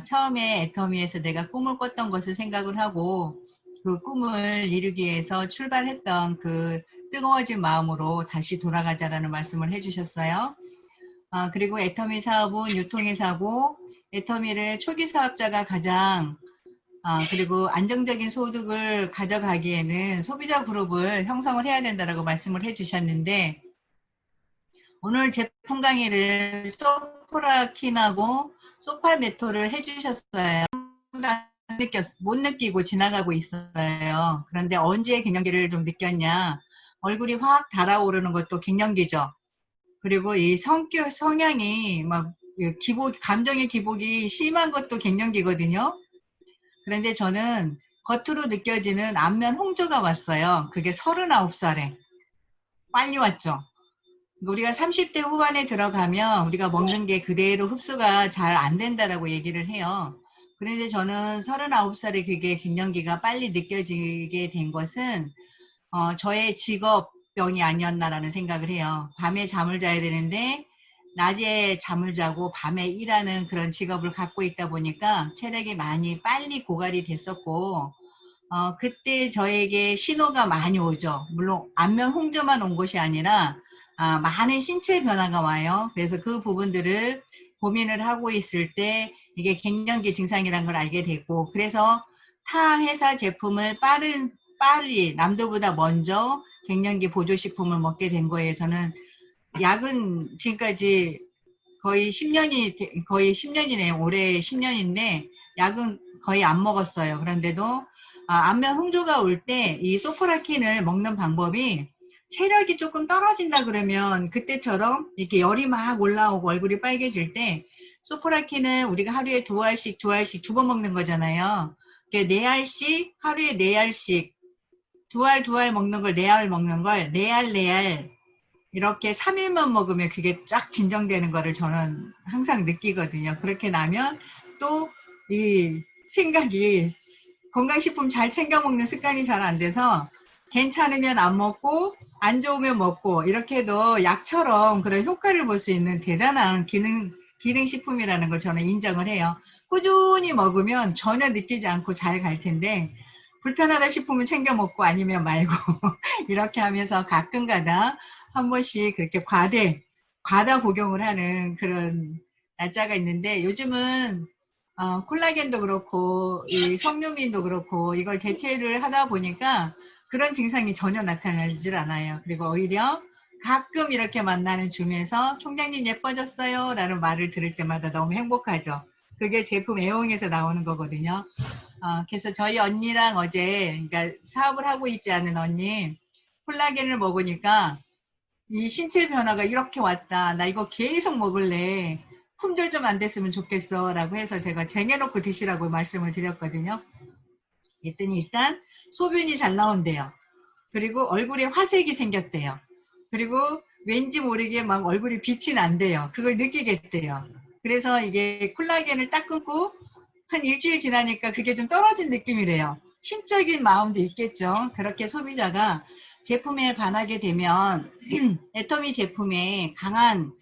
Speaker 1: 처음에 애터미에서 내가 꿈을 꿨던 것을 생각을 하고 그 꿈을 이루기 위해서 출발했던 그 뜨거워진 마음으로 다시 돌아가자라는 말씀을 해주셨어요. 그리고 애터미 사업은 유통회사고 애터미를 초기 사업자가 가장 그리고 안정적인 소득을 가져가기에는 소비자 그룹을 형성을 해야 된다라고 말씀을 해주셨는데 오늘 제품 강의를 소프라킨하고 소팔메토를 해주셨어요. 못 느끼고 지나가고 있어요. 그런데 언제 갱년기를 좀 느꼈냐? 얼굴이 확 달아오르는 것도 갱년기죠. 그리고 이 성향이 막 감정의 기복이 심한 것도 갱년기거든요. 그런데 저는 겉으로 느껴지는 안면 홍조가 왔어요. 그게 39살에. 빨리 왔죠. 우리가 30대 후반에 들어가면 우리가 먹는 게 그대로 흡수가 잘 안 된다라고 얘기를 해요. 그런데 저는 39살에 그게 갱년기가 빨리 느껴지게 된 것은 저의 직업병이 아니었나라는 생각을 해요. 밤에 잠을 자야 되는데 낮에 잠을 자고 밤에 일하는 그런 직업을 갖고 있다 보니까 체력이 많이 빨리 고갈이 됐었고 그때 저에게 신호가 많이 오죠. 물론 안면 홍조만 온 것이 아니라 많은 신체 변화가 와요. 그래서 그 부분들을 고민을 하고 있을 때 이게 갱년기 증상이라는 걸 알게 되고 그래서 타 회사 제품을 빨리 남들보다 먼저 갱년기 보조식품을 먹게 된 거예요. 저는 약은 지금까지 거의 10년이네요. 올해 10년인데 약은 거의 안 먹었어요. 그런데도 안면 홍조가 올 때 이 소프라킨을 먹는 방법이 체력이 조금 떨어진다 그러면 그때처럼 이렇게 열이 막 올라오고 얼굴이 빨개질 때 소프라킨을 우리가 하루에 두 알씩 두 번 먹는 거잖아요. 네 알씩 하루에 4알씩 두 알 먹는 걸 4알 먹는 걸 4알 이렇게 3일만 먹으면 그게 쫙 진정되는 거를 저는 항상 느끼거든요. 그렇게 나면 또 이 생각이 건강식품 잘 챙겨 먹는 습관이 잘 안 돼서 괜찮으면 안 먹고 안 좋으면 먹고 이렇게 해도 약처럼 그런 효과를 볼 수 있는 대단한 기능식품이라는 걸 저는 인정을 해요. 꾸준히 먹으면 전혀 느끼지 않고 잘 갈 텐데 불편하다 싶으면 챙겨 먹고 아니면 말고 이렇게 하면서 가끔가다 한 번씩 그렇게 과다 복용을 하는 그런 날짜가 있는데 요즘은 콜라겐도 그렇고 이 석류민도 그렇고 이걸 대체를 하다 보니까 그런 증상이 전혀 나타나질 않아요. 그리고 오히려 가끔 이렇게 만나는 줌에서 총장님 예뻐졌어요 라는 말을 들을 때마다 너무 행복하죠. 그게 제품 애용에서 나오는 거거든요. 그래서 저희 언니랑 어제 그러니까 사업을 하고 있지 않은 언니 콜라겐을 먹으니까 이 신체 변화가 이렇게 왔다. 나 이거 계속 먹을래. 품절 좀 안 됐으면 좋겠어 라고 해서 제가 쟁여놓고 드시라고 말씀을 드렸거든요. 그랬더니 일단 소변이 잘 나온대요. 그리고 얼굴에 화색이 생겼대요. 그리고 왠지 모르게 막 얼굴이 빛이 난대요. 그걸 느끼겠대요. 그래서 이게 콜라겐을 딱 끊고 한 일주일 지나니까 그게 좀 떨어진 느낌이래요. 심적인 마음도 있겠죠. 그렇게 소비자가 제품에 반하게 되면 애터미 제품에 강한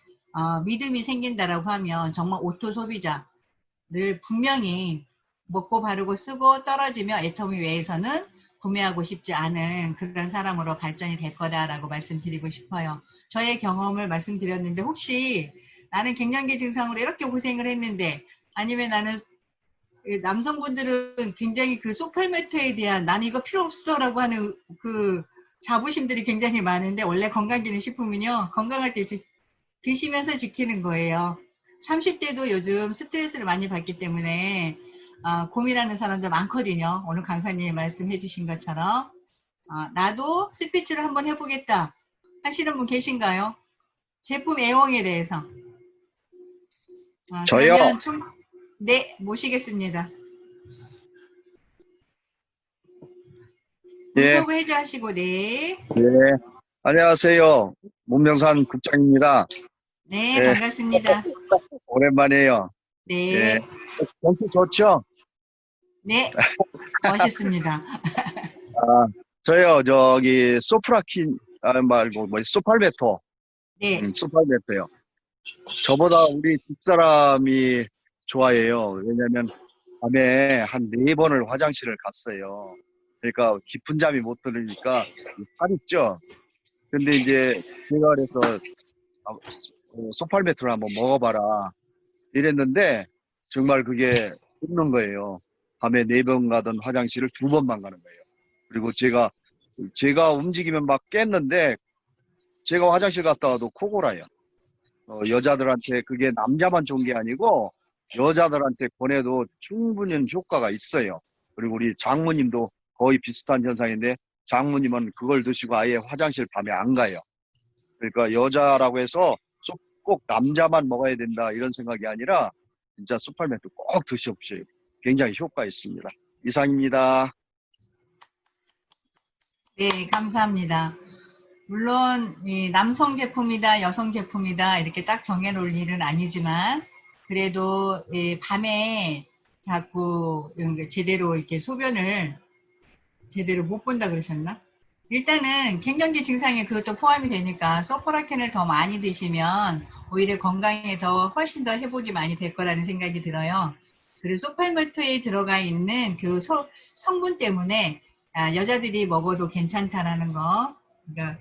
Speaker 1: 믿음이 생긴다라고 하면 정말 오토 소비자를 분명히 먹고 바르고 쓰고 떨어지며 애터미 외에서는 구매하고 싶지 않은 그런 사람으로 발전이 될 거다라고 말씀드리고 싶어요. 저의 경험을 말씀드렸는데 혹시 나는 갱년기 증상으로 이렇게 고생을 했는데 아니면 나는 남성분들은 굉장히 그 소팔메토에 대한 나는 이거 필요 없어라고 하는 그 자부심들이 굉장히 많은데 원래 건강기능식품은요 건강할 때 드시면서 지키는 거예요. 30대도 요즘 스트레스를 많이 받기 때문에 고민하는 사람들 많거든요. 오늘 강사님이 말씀해 주신 것처럼 나도 스피치를 한번 해보겠다 하시는 분 계신가요? 제품 애용에 대해서.
Speaker 4: 저요.
Speaker 1: 그러면 네, 모시겠습니다.
Speaker 4: 예,
Speaker 1: 인터뷰 해제하시고 네.
Speaker 4: 예. 안녕하세요. 문명산 국장입니다.
Speaker 1: 네,
Speaker 4: 예,
Speaker 1: 반갑습니다.
Speaker 4: 오랜만이에요.
Speaker 1: 네.
Speaker 4: 예. 경치 좋죠?
Speaker 1: 네. 멋있습니다.
Speaker 4: 아, 저요, 저기, 소프라킨, 말고, 소팔메토.
Speaker 1: 네.
Speaker 4: 소팔메토요. 저보다 우리 집사람이 좋아해요. 왜냐면, 밤에 한 4번을 화장실을 갔어요. 그러니까, 깊은 잠이 못 들으니까, 살있죠 근데 이제, 제가 그래서, 소팔메토를 한번 먹어봐라. 이랬는데, 정말 그게 죽는 거예요. 밤에 4번 가던 화장실을 2번만 가는 거예요. 그리고 제가 움직이면 막 깼는데, 제가 화장실 갔다 와도 코골아요. 여자들한테 그게 남자만 좋은 게 아니고, 여자들한테 권해도 충분히 효과가 있어요. 그리고 우리 장모님도 거의 비슷한 현상인데, 장모님은 그걸 드시고 아예 화장실 밤에 안 가요. 그러니까 여자라고 해서 꼭 남자만 먹어야 된다 이런 생각이 아니라 진짜 소팔메토 꼭 드셔보세요. 굉장히 효과 있습니다. 이상입니다.
Speaker 1: 네, 감사합니다. 물론 이 남성 제품이다, 여성 제품이다 이렇게 딱 정해놓을 일은 아니지만 그래도 이 밤에 자꾸 제대로 이렇게 소변을 제대로 못 본다 그러셨나? 일단은 갱년기 증상에 그것도 포함이 되니까 소포라켄을 더 많이 드시면 오히려 건강에 훨씬 더 회복이 많이 될 거라는 생각이 들어요. 그리고 소팔메토에 들어가 있는 그 성분 때문에 여자들이 먹어도 괜찮다라는 거. 그러니까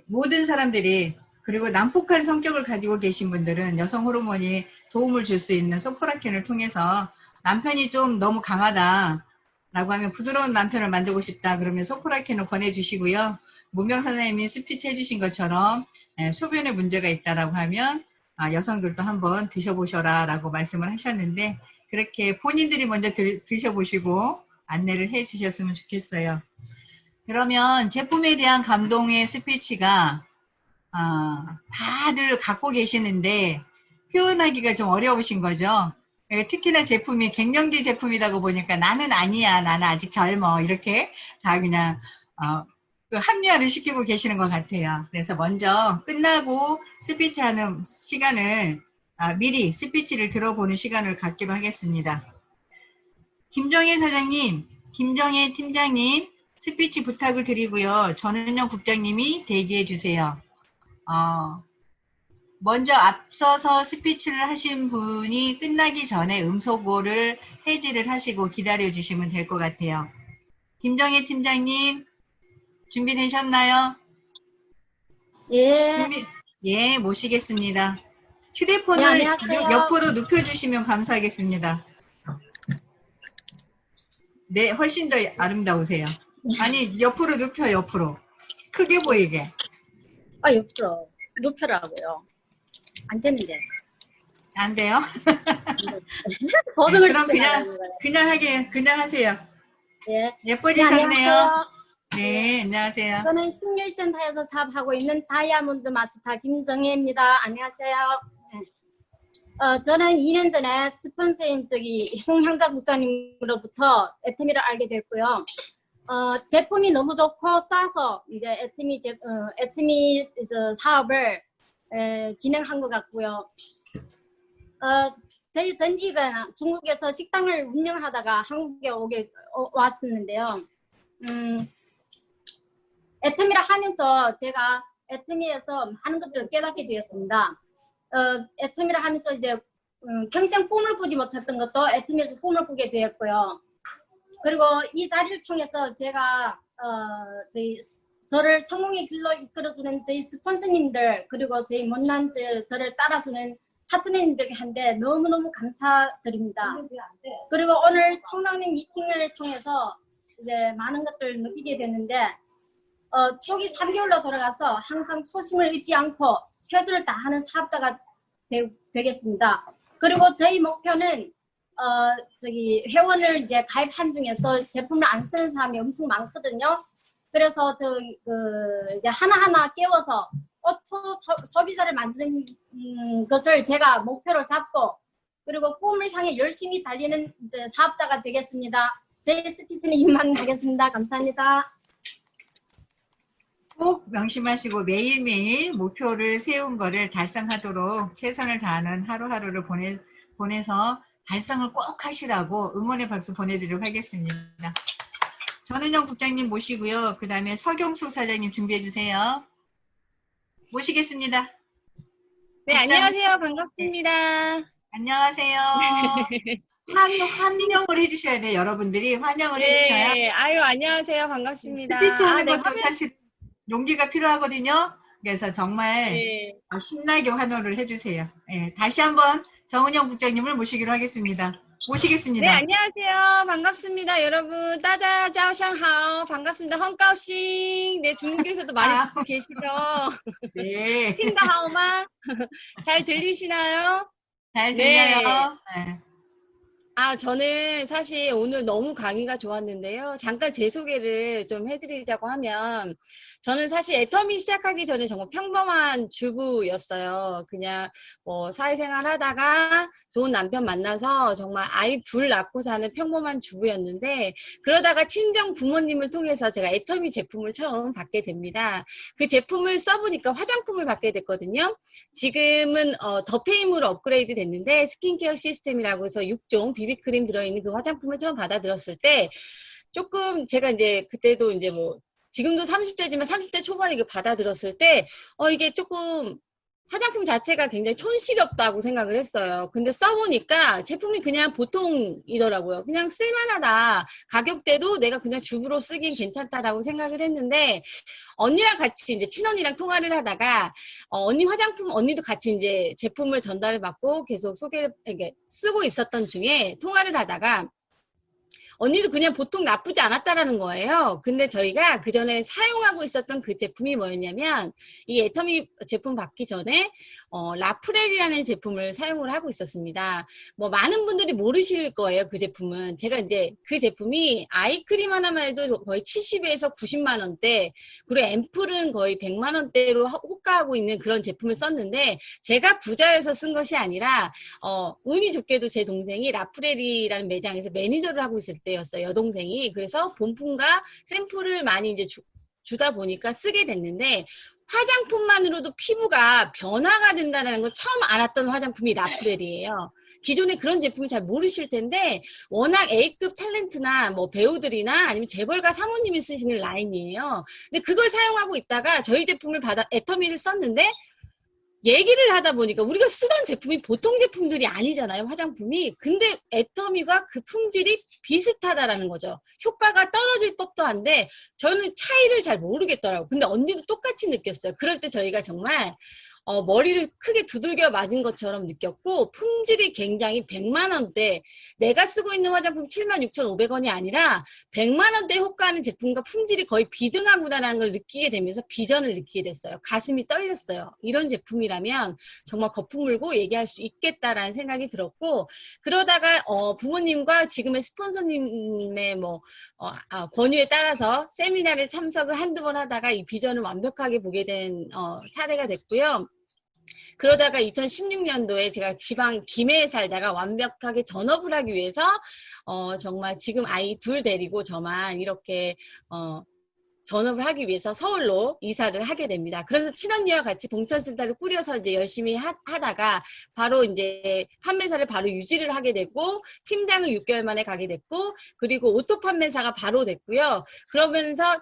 Speaker 1: 모든 사람들이 그리고 난폭한 성격을 가지고 계신 분들은 여성 호르몬이 도움을 줄 수 있는 소포라켄을 통해서 남편이 좀 너무 강하다 라고 하면 부드러운 남편을 만들고 싶다 그러면 소포라켄을 권해주시고요. 문명 선생님이 스피치 해주신 것처럼 소변에 문제가 있다라고 하면 여성들도 한번 드셔보셔라 라고 말씀을 하셨는데 그렇게 본인들이 먼저 드셔보시고 안내를 해주셨으면 좋겠어요. 그러면 제품에 대한 감동의 스피치가 다들 갖고 계시는데 표현하기가 좀 어려우신 거죠. 특히나 제품이 갱년기 제품이라고 보니까 나는 아니야, 나는 아직 젊어 이렇게 다 그냥 그 합리화를 시키고 계시는 것 같아요. 그래서 먼저 끝나고 스피치하는 시간을 미리 스피치를 들어보는 시간을 갖기로 하겠습니다. 김정혜 사장님, 김정혜 팀장님 스피치 부탁을 드리고요. 전은영 국장님이 대기해 주세요. 먼저 앞서서 스피치를 하신 분이 끝나기 전에 음소거를 해지를 하시고 기다려 주시면 될 것 같아요. 김정혜 팀장님, 준비되셨나요?
Speaker 5: 예.
Speaker 1: 예, 모시겠습니다. 휴대폰을
Speaker 5: 네, 안녕하세요.
Speaker 1: 옆으로 눕혀주시면 감사하겠습니다. 네, 훨씬 더 아름다우세요. 아니, 옆으로 눕혀, 옆으로. 크게 보이게.
Speaker 5: 옆으로 눕혀라고요. 안 되는데.
Speaker 1: 안 돼요?
Speaker 5: 고정을
Speaker 1: 그럼
Speaker 5: 시켜달라는 거예요.
Speaker 1: 그냥 하세요.
Speaker 5: 예. 네,
Speaker 1: 예뻐지셨네요.
Speaker 5: 안녕하세요.
Speaker 1: 네, 안녕하세요.
Speaker 5: 저는 승일센터에서 사업하고 있는 다이아몬드 마스터 김정혜입니다. 안녕하세요. 네. 저는 2년 전에 스폰서인 홍향자 국장님으로부터 에트미를 알게 됐고요. 제품이 너무 좋고 싸서 이제 에트미 사업을 진행한 것 같고요. 저희 전직은 중국에서 식당을 운영하다가 한국에 왔었는데요. 에트미를 하면서 제가 에트미에서 많은 것들을 깨닫게 되었습니다. 에트미를 하면서 이제 평생 꿈을 꾸지 못했던 것도 에트미에서 꿈을 꾸게 되었고요. 그리고 이 자리를 통해서 제가 저를 성공의 길로 이끌어주는 저희 스폰서님들 그리고 저희 못난 저를 따라주는 파트너님들한테 너무너무 감사드립니다. 그리고 오늘 총장님 미팅을 통해서 이제 많은 것들을 느끼게 됐는데 초기 3개월로 돌아가서 항상 초심을 잃지 않고 최선을 다하는 사업자가 되겠습니다. 그리고 저희 목표는 회원을 이제 가입한 중에서 제품을 안 쓰는 사람이 엄청 많거든요. 그래서 이제 하나하나 깨워서 오토 소비자를 만드는 것을 제가 목표로 잡고 그리고 꿈을 향해 열심히 달리는 이제 사업자가 되겠습니다. 제 스피치는 이만 하겠습니다. 감사합니다.
Speaker 1: 꼭 명심하시고 매일매일 목표를 세운 거를 달성하도록 최선을 다하는 하루하루를 보내서 달성을 꼭 하시라고 응원의 박수 보내드리도록 하겠습니다. 전은영 국장님 모시고요. 그 다음에 서경수 사장님 준비해 주세요. 모시겠습니다.
Speaker 6: 네, 안녕하세요. 반갑습니다.
Speaker 1: 안녕하세요. 환영을 해주셔야 돼요. 여러분들이 환영을 해주셔야.
Speaker 6: 네, 아유, 안녕하세요. 반갑습니다.
Speaker 1: 스피치 하는
Speaker 6: 네,
Speaker 1: 것도 사실 용기가 필요하거든요. 그래서 정말
Speaker 6: 네.
Speaker 1: 신나게 환호를 해주세요. 네, 다시 한번 정은영 국장님을 모시기로 하겠습니다. 모시겠습니다.
Speaker 6: 네, 안녕하세요. 반갑습니다. 여러분, 따자자오샹하오. 반갑습니다. 헝가오싱. 네, 중국에서도 많이 듣고 계시죠?
Speaker 1: 네.
Speaker 6: 틴다하오마. 잘 들리시나요?
Speaker 1: 잘 들려요.
Speaker 6: 네. 아, 저는 사실 오늘 너무 강의가 좋았는데요. 잠깐 제 소개를 좀 해드리자고 하면, 저는 사실 애터미 시작하기 전에 정말 평범한 주부였어요. 그냥 뭐 사회생활 하다가 좋은 남편 만나서 정말 아이 둘 낳고 사는 평범한 주부였는데, 그러다가 친정 부모님을 통해서 제가 애터미 제품을 처음 받게 됩니다. 그 제품을 써보니까 화장품을 받게 됐거든요. 지금은 더페임으로 업그레이드 됐는데, 스킨케어 시스템이라고 해서 6종 비비크림 들어있는 그 화장품을 처음 받아들었을 때 조금 제가 이제 그때도 이제 뭐 지금도 30대지만 30대 초반에 이거 받아들었을 때 이게 조금 화장품 자체가 굉장히 촌실이 없다고 생각을 했어요. 근데 써보니까 제품이 그냥 보통이더라고요. 그냥 쓸만하다. 가격대도 내가 그냥 주부로 쓰긴 괜찮다라고 생각을 했는데, 언니랑 같이 이제 친언니랑 통화를 하다가 언니도 같이 이제 제품을 전달을 받고 계속 이렇게 쓰고 있었던 중에 통화를 하다가 언니도 그냥 보통 나쁘지 않았다라는 거예요. 근데 저희가 그 전에 사용하고 있었던 그 제품이 뭐였냐면, 이 애터미 제품 받기 전에 라프렐이라는 제품을 사용을 하고 있었습니다. 뭐 많은 분들이 모르실 거예요. 그 제품은 제가 이제 그 제품이 아이크림 하나만 해도 거의 70에서 90만 원대, 그리고 앰플은 거의 100만 원대로 호가하고 있는 그런 제품을 썼는데, 제가 부자여서 쓴 것이 아니라 운이 좋게도 제 동생이 라프렐이라는 매장에서 매니저를 하고 있을 때였어요. 여동생이. 그래서 본품과 샘플을 많이 이제 주다 보니까 쓰게 됐는데, 화장품만으로도 피부가 변화가 된다는 걸 처음 알았던 화장품이 라프렐이에요. 기존에 그런 제품을 잘 모르실 텐데, 워낙 A급 탤런트나 뭐 배우들이나 아니면 재벌가 사모님이 쓰시는 라인이에요. 근데 그걸 사용하고 있다가 저희 제품을 애터미를 썼는데, 얘기를 하다 보니까 우리가 쓰던 제품이 보통 제품들이 아니잖아요, 화장품이. 근데 애터미가 그 품질이 비슷하다라는 거죠. 효과가 떨어질 법도 한데 저는 차이를 잘 모르겠더라고요. 근데 언니도 똑같이 느꼈어요. 그럴 때 저희가 정말 머리를 크게 두들겨 맞은 것처럼 느꼈고, 품질이 굉장히 100만 원대, 내가 쓰고 있는 화장품 76,500원이 아니라 100만 원대 효과하는 제품과 품질이 거의 비등하구나라는 걸 느끼게 되면서 비전을 느끼게 됐어요. 가슴이 떨렸어요. 이런 제품이라면 정말 거품 물고 얘기할 수 있겠다라는 생각이 들었고, 그러다가 부모님과 지금의 스폰서님의 권유에 따라서 세미나를 참석을 한두 번 하다가 이 비전을 완벽하게 보게 된 사례가 됐고요. 그러다가 2016년도에 제가 지방 김해에 살다가 완벽하게 전업을 하기 위해서 정말 지금 아이 둘 데리고 저만 이렇게 전업을 하기 위해서 서울로 이사를 하게 됩니다. 그래서 친언니와 같이 봉천센터를 꾸려서 이제 열심히 하다가 바로 이제 판매사를 바로 유지를 하게 됐고, 팀장은 6개월 만에 가게 됐고, 그리고 오토 판매사가 바로 됐고요. 그러면서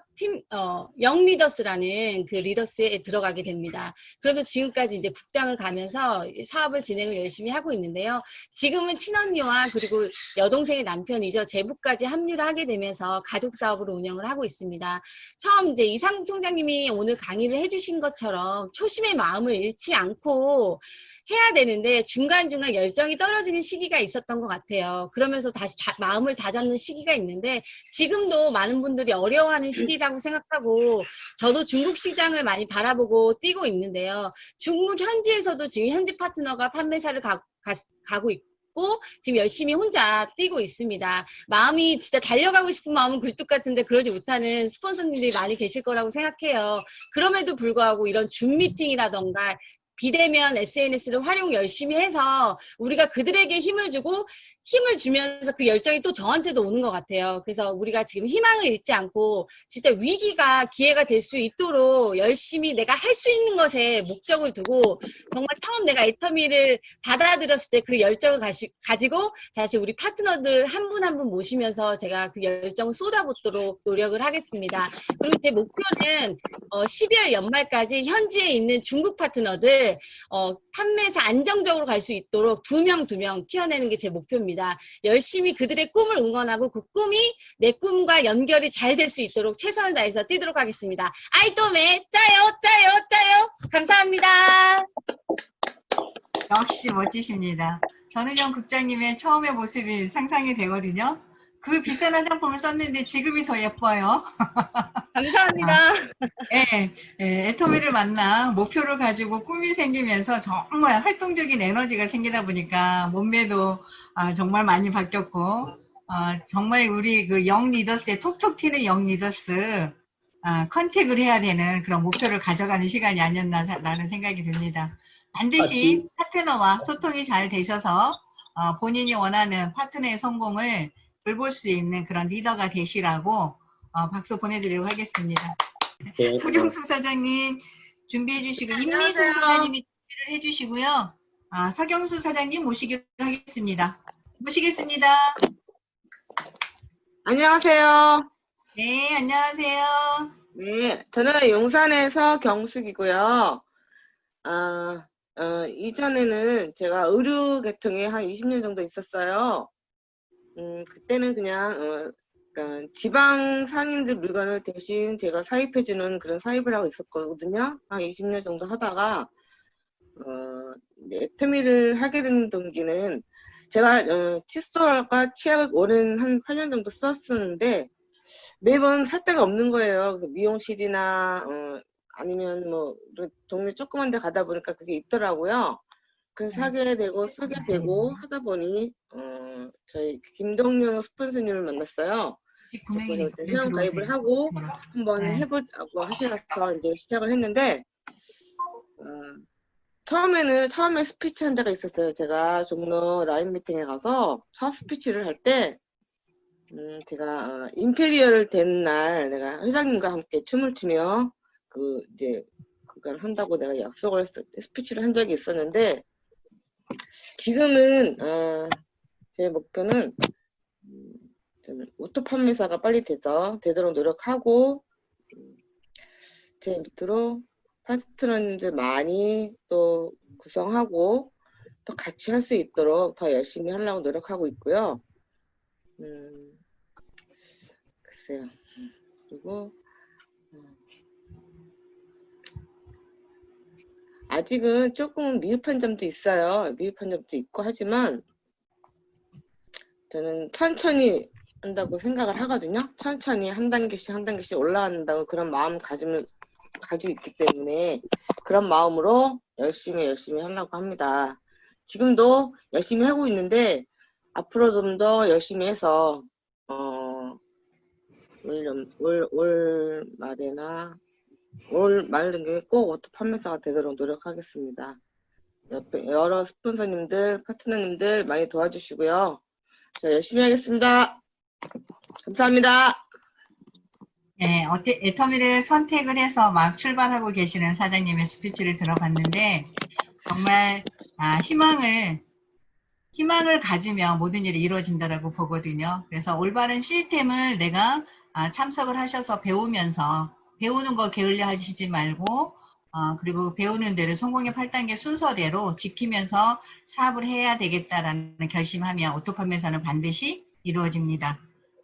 Speaker 6: 영리더스라는 그 리더스에 들어가게 됩니다. 그러면서 지금까지 이제 국장을 가면서 사업을 진행을 열심히 하고 있는데요. 지금은 친언니와 그리고 여동생의 남편이죠. 제부까지 합류를 하게 되면서 가족 사업으로 운영을 하고 있습니다. 처음 이제 이상국 총장님이 오늘 강의를 해주신 것처럼 초심의 마음을 잃지 않고 해야 되는데 중간중간 열정이 떨어지는 시기가 있었던 것 같아요. 그러면서 다시 마음을 다잡는 시기가 있는데 지금도 많은 분들이 어려워하는 시기라고 생각하고 저도 중국 시장을 많이 바라보고 뛰고 있는데요. 중국 현지에서도 지금 현지 파트너가 판매사를 가고 있고 지금 열심히 혼자 뛰고 있습니다. 마음이 진짜 달려가고 싶은 마음은 굴뚝 같은데 그러지 못하는 스폰서님들이 많이 계실 거라고 생각해요. 그럼에도 불구하고 이런 줌 미팅이라던가 비대면 SNS를 활용 열심히 해서 우리가 그들에게 힘을 주면서 그 열정이 또 저한테도 오는 것 같아요. 그래서 우리가 지금 희망을 잃지 않고 진짜 위기가 기회가 될 수 있도록 열심히 내가 할 수 있는 것에 목적을 두고 정말 처음 내가 애터미를 받아들였을 때 그 열정을 가지고 다시 우리 파트너들 한 분 한 분 모시면서 제가 그 열정을 쏟아붓도록 노력을 하겠습니다. 그리고 제 목표는 12월 연말까지 현지에 있는 중국 파트너들 판매사 안정적으로 갈 수 있도록 두 명 키워내는 게 제 목표입니다. 열심히 그들의 꿈을 응원하고 그 꿈이 내 꿈과 연결이 잘 될 수 있도록 최선을 다해서 뛰도록 하겠습니다. 아이토메 짜요. 감사합니다.
Speaker 1: 역시 멋지십니다. 전은영 국장님의 처음의 모습이 상상이 되거든요. 그 비싼 화장품을 썼는데 지금이 더 예뻐요.
Speaker 6: 감사합니다.
Speaker 1: 애터미를 만나 목표를 가지고 꿈이 생기면서 정말 활동적인 에너지가 생기다 보니까 몸매도 정말 많이 바뀌었고, 정말 우리 그 영 리더스의 톡톡 튀는 영 리더스, 컨택을 해야 되는 그런 목표를 가져가는 시간이 아니었나라는 생각이 듭니다. 반드시 파트너와 소통이 잘 되셔서 본인이 원하는 파트너의 성공을 돌볼 수 있는 그런 리더가 되시라고 박수 보내드리려고 하겠습니다.
Speaker 3: 네.
Speaker 1: 서경수 사장님 준비해 주시고 임미소 사장님이 준비를 해 주시고요. 서경수 사장님 모시기로 하겠습니다. 모시겠습니다.
Speaker 7: 안녕하세요.
Speaker 1: 네, 안녕하세요.
Speaker 7: 네, 저는 용산에서 경숙이고요. 이전에는 제가 의류 계통에 한 20년 정도 있었어요. 그때는 그냥, 그러니까 지방 상인들 물건을 대신 제가 사입해주는 그런 사입을 하고 있었거든요. 한 20년 정도 하다가, 애터미를 하게 된 동기는 제가, 칫솔과 치약을 오랜 한 8년 정도 썼었는데, 매번 살 데가 없는 거예요. 그래서 미용실이나, 아니면 뭐, 동네 조그만 데 가다 보니까 그게 있더라고요. 그래서 사게 되고, 쓰게 되고, 하다 보니, 저희 김동영 스폰서님을 만났어요. 회원 가입을 하고, 한번 해보자고 하셔서 이제 시작을 했는데, 처음에 스피치 한 데가 있었어요. 제가 종로 라인 미팅에 가서 첫 스피치를 할 때, 제가, 임페리얼 된 날, 내가 회장님과 함께 춤을 추며, 그걸 한다고 내가 약속을 스피치를 한 적이 있었는데, 지금은, 제 목표는, 오토 판매사가 빨리 되도록 노력하고, 제 밑으로 파트너님들 많이 또 구성하고, 또 같이 할 수 있도록 더 열심히 하려고 노력하고 있고요. 글쎄요. 그리고, 아직은 조금 미흡한 점도 있어요. 미흡한 점도 있고 하지만, 저는 천천히 한다고 생각을 하거든요. 천천히 한 단계씩 올라간다고 그런 마음 가지고 있기 때문에 그런 마음으로 열심히 하려고 합니다. 지금도 열심히 하고 있는데 앞으로 좀 더 열심히 해서 올 말에 꼭 오토 판매사가 되도록 노력하겠습니다. 옆에 여러 스폰서님들, 파트너님들 많이 도와주시고요. 자, 열심히 하겠습니다. 감사합니다.
Speaker 1: 네, 애터미를 선택을 해서 막 출발하고 계시는 사장님의 스피치를 들어봤는데, 정말, 희망을 가지면 모든 일이 이루어진다라고 보거든요. 그래서 올바른 시스템을 내가 참석을 하셔서 배우면서, 배우는 거 게을리 하시지 말고, 그리고 배우는 대로 성공의 8단계 순서대로 지키면서 사업을 해야 되겠다라는 결심하면 오토 판매사는 반드시 이루어집니다.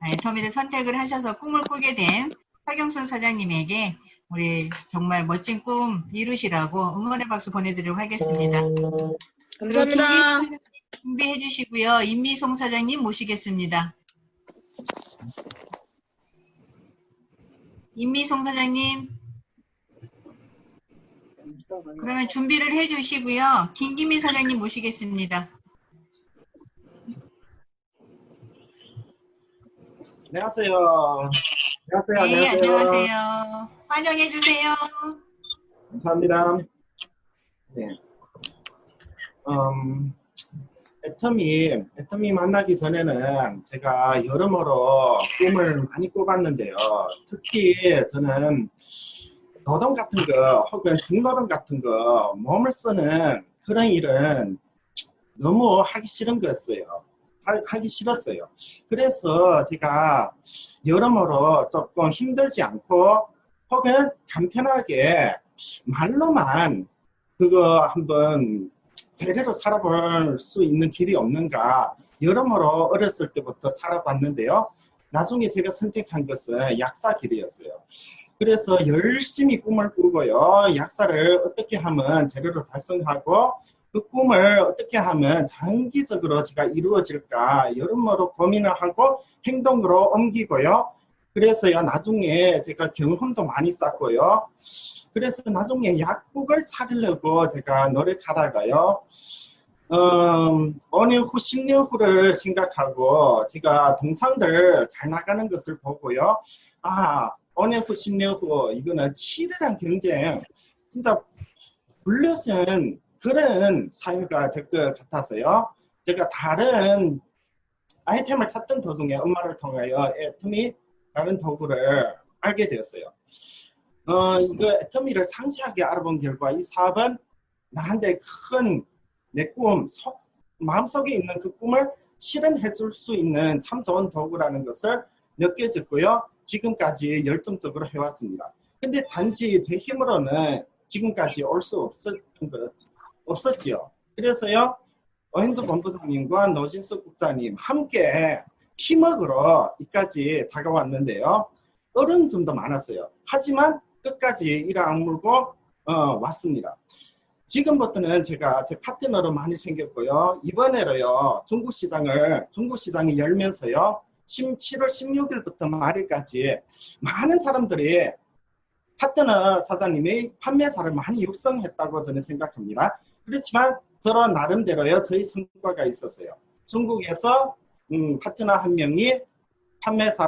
Speaker 1: 애터미를 선택을 하셔서 꿈을 꾸게 된 서경순 사장님에게 우리 정말 멋진 꿈 이루시라고 응원의 박수 보내드리도록 하겠습니다.
Speaker 6: 감사합니다.
Speaker 1: 준비해 주시고요. 임미송 사장님 모시겠습니다. 임미송 사장님. 그러면 준비를 해 주시고요. 김기민 사장님 모시겠습니다.
Speaker 8: 안녕하세요. 안녕하세요.
Speaker 1: 네,
Speaker 8: 안녕하세요.
Speaker 1: 안녕하세요. 환영해 주세요.
Speaker 8: 감사합니다. 네. 애터미 만나기 전에는 제가 여러모로 꿈을 많이 꿔봤는데요. 특히 저는 노동 같은 거 혹은 중노동 같은 거 몸을 쓰는 그런 일은 너무 하기 싫은 거였어요. 하기 싫었어요. 그래서 제가 여러모로 조금 힘들지 않고 혹은 간편하게 말로만 그거 한번 제대로 살아볼 수 있는 길이 없는가 여러모로 어렸을 때부터 살아봤는데요. 나중에 제가 선택한 것은 약사 길이었어요. 그래서 열심히 꿈을 꾸고요. 약사를 어떻게 하면 제대로 달성하고 그 꿈을 어떻게 하면 장기적으로 제가 이루어질까 여러모로 고민을 하고 행동으로 옮기고요. 그래서요 나중에 제가 경험도 많이 쌓고요. 그래서 나중에 약국을 차리려고 제가 노력하다가요. 5년 후, 10년 후를 생각하고 제가 동창들 잘 나가는 것을 보고요. 5년 후, 10년 후 이거는 치열한 경쟁, 진짜 물려진 그런 사회가 될 것 같아서요. 제가 다른 아이템을 찾던 도중에 엄마를 통하여 애터미라는 도구를 알게 되었어요. 이거 애터미를 상세하게 알아본 결과 이 사업은 나한테 큰 내 꿈, 마음속에 있는 그 꿈을 실현해 줄 수 있는 참 좋은 도구라는 것을 느껴졌고요. 지금까지 열정적으로 해왔습니다. 근데 단지 제 힘으로는 지금까지 올 수 없었지요. 그래서요. 어인수 본부장님과 노진수 국장님 함께 팀워크로 여기까지 다가왔는데요. 어려움도 많았어요. 하지만 끝까지 이를 악물고 왔습니다. 지금부터는 제가 제 파트너로 많이 생겼고요. 이번에로요. 중국 시장이 열면서요. 7월 16일부터 말일까지 많은 사람들이 파트너 사장님의 판매사를 많이 육성했다고 저는 생각합니다. 그렇지만 저런 나름대로요. 저희 성과가 있었어요. 중국에서 파트너 한 명이 판매사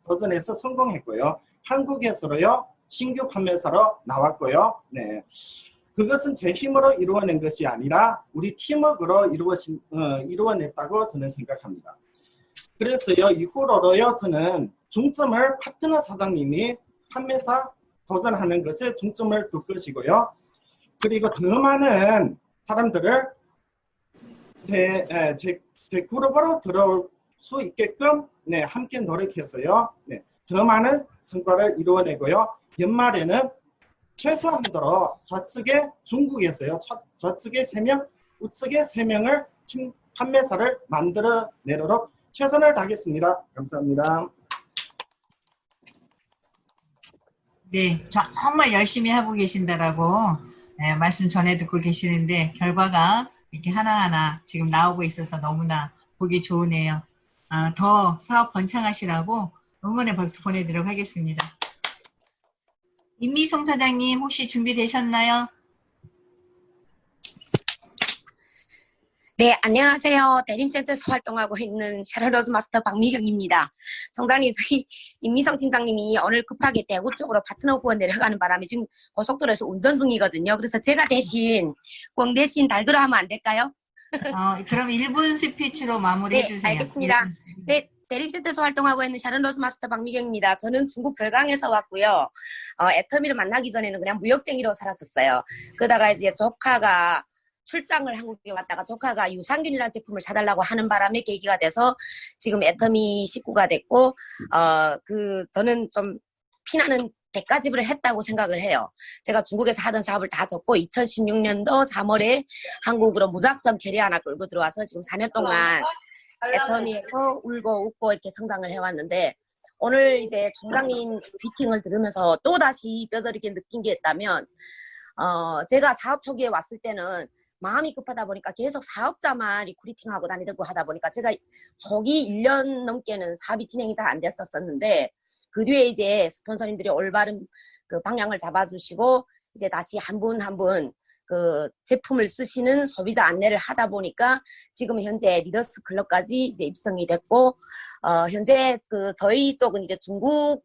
Speaker 8: 도전해서 성공했고요. 한국에서로요. 신규 판매사로 나왔고요. 네. 그것은 제 힘으로 이루어낸 것이 아니라 우리 팀워크로 이루어냈다고 저는 생각합니다. 그래서요. 이후로요. 저는 중점을 파트너 사장님이 판매사 도전하는 것에 중점을 둘 것이고요. 그리고 더 많은 사람들을 제 그룹으로 들어올 수 있게끔 네, 함께 노력해서요. 네, 더 많은 성과를 이루어내고요. 연말에는 최소한도로 좌측에 중국에서요. 좌측에 3명, 우측에 3명을 팀 판매사를 만들어내도록 최선을 다하겠습니다. 감사합니다.
Speaker 1: 네, 정말 열심히 하고 계신다라고 네, 말씀 전해 듣고 계시는데 결과가 이렇게 하나하나 지금 나오고 있어서 너무나 보기 좋으네요. 더 사업 번창하시라고 응원의 박수 보내드리도록 하겠습니다. 임미송 사장님 혹시 준비되셨나요?
Speaker 9: 네, 안녕하세요. 대림센터에서 활동하고 있는 샤를로즈 마스터 박미경입니다. 성장님, 저희 임미성 팀장님이 오늘 급하게 대구 쪽으로 파트너 후원 내려가는 바람에 지금 고속도로에서 운전 중이거든요. 그래서 제가 대신 꽝 대신 달도로 하면 안 될까요?
Speaker 1: 그럼 1분 스피치로 마무리해 주세요.
Speaker 9: 네, 알겠습니다. 네, 대림센터에서 활동하고 있는 샤를로즈 마스터 박미경입니다. 저는 중국 절강에서 왔고요. 애터미를 만나기 전에는 그냥 무역쟁이로 살았었어요. 그러다가 이제 조카가 출장을 한국에 왔다가 조카가 유산균이라는 제품을 사달라고 하는 바람에 계기가 돼서 지금 애터미 식구가 됐고, 저는 좀 피나는 대가집을 했다고 생각을 해요. 제가 중국에서 하던 사업을 다 접고 2016년도 3월에 한국으로 무작정 캐리 하나 끌고 들어와서 지금 4년 동안 애터미에서 울고 웃고 이렇게 성장을 해왔는데, 오늘 이제 총장님 미팅을 들으면서 또다시 뼈저리게 느낀 게 있다면, 제가 사업 초기에 왔을 때는 마음이 급하다 보니까 계속 사업자만 리크루팅하고 다니고 하다 보니까 제가 초기 1년 넘게는 사업이 진행이 잘 안 됐었는데 그 뒤에 이제 스폰서님들이 올바른 그 방향을 잡아주시고 이제 다시 한 분 한 분 그 제품을 쓰시는 소비자 안내를 하다 보니까 지금 현재 리더스 클럽까지 이제 입성이 됐고 현재 그 저희 쪽은 이제 중국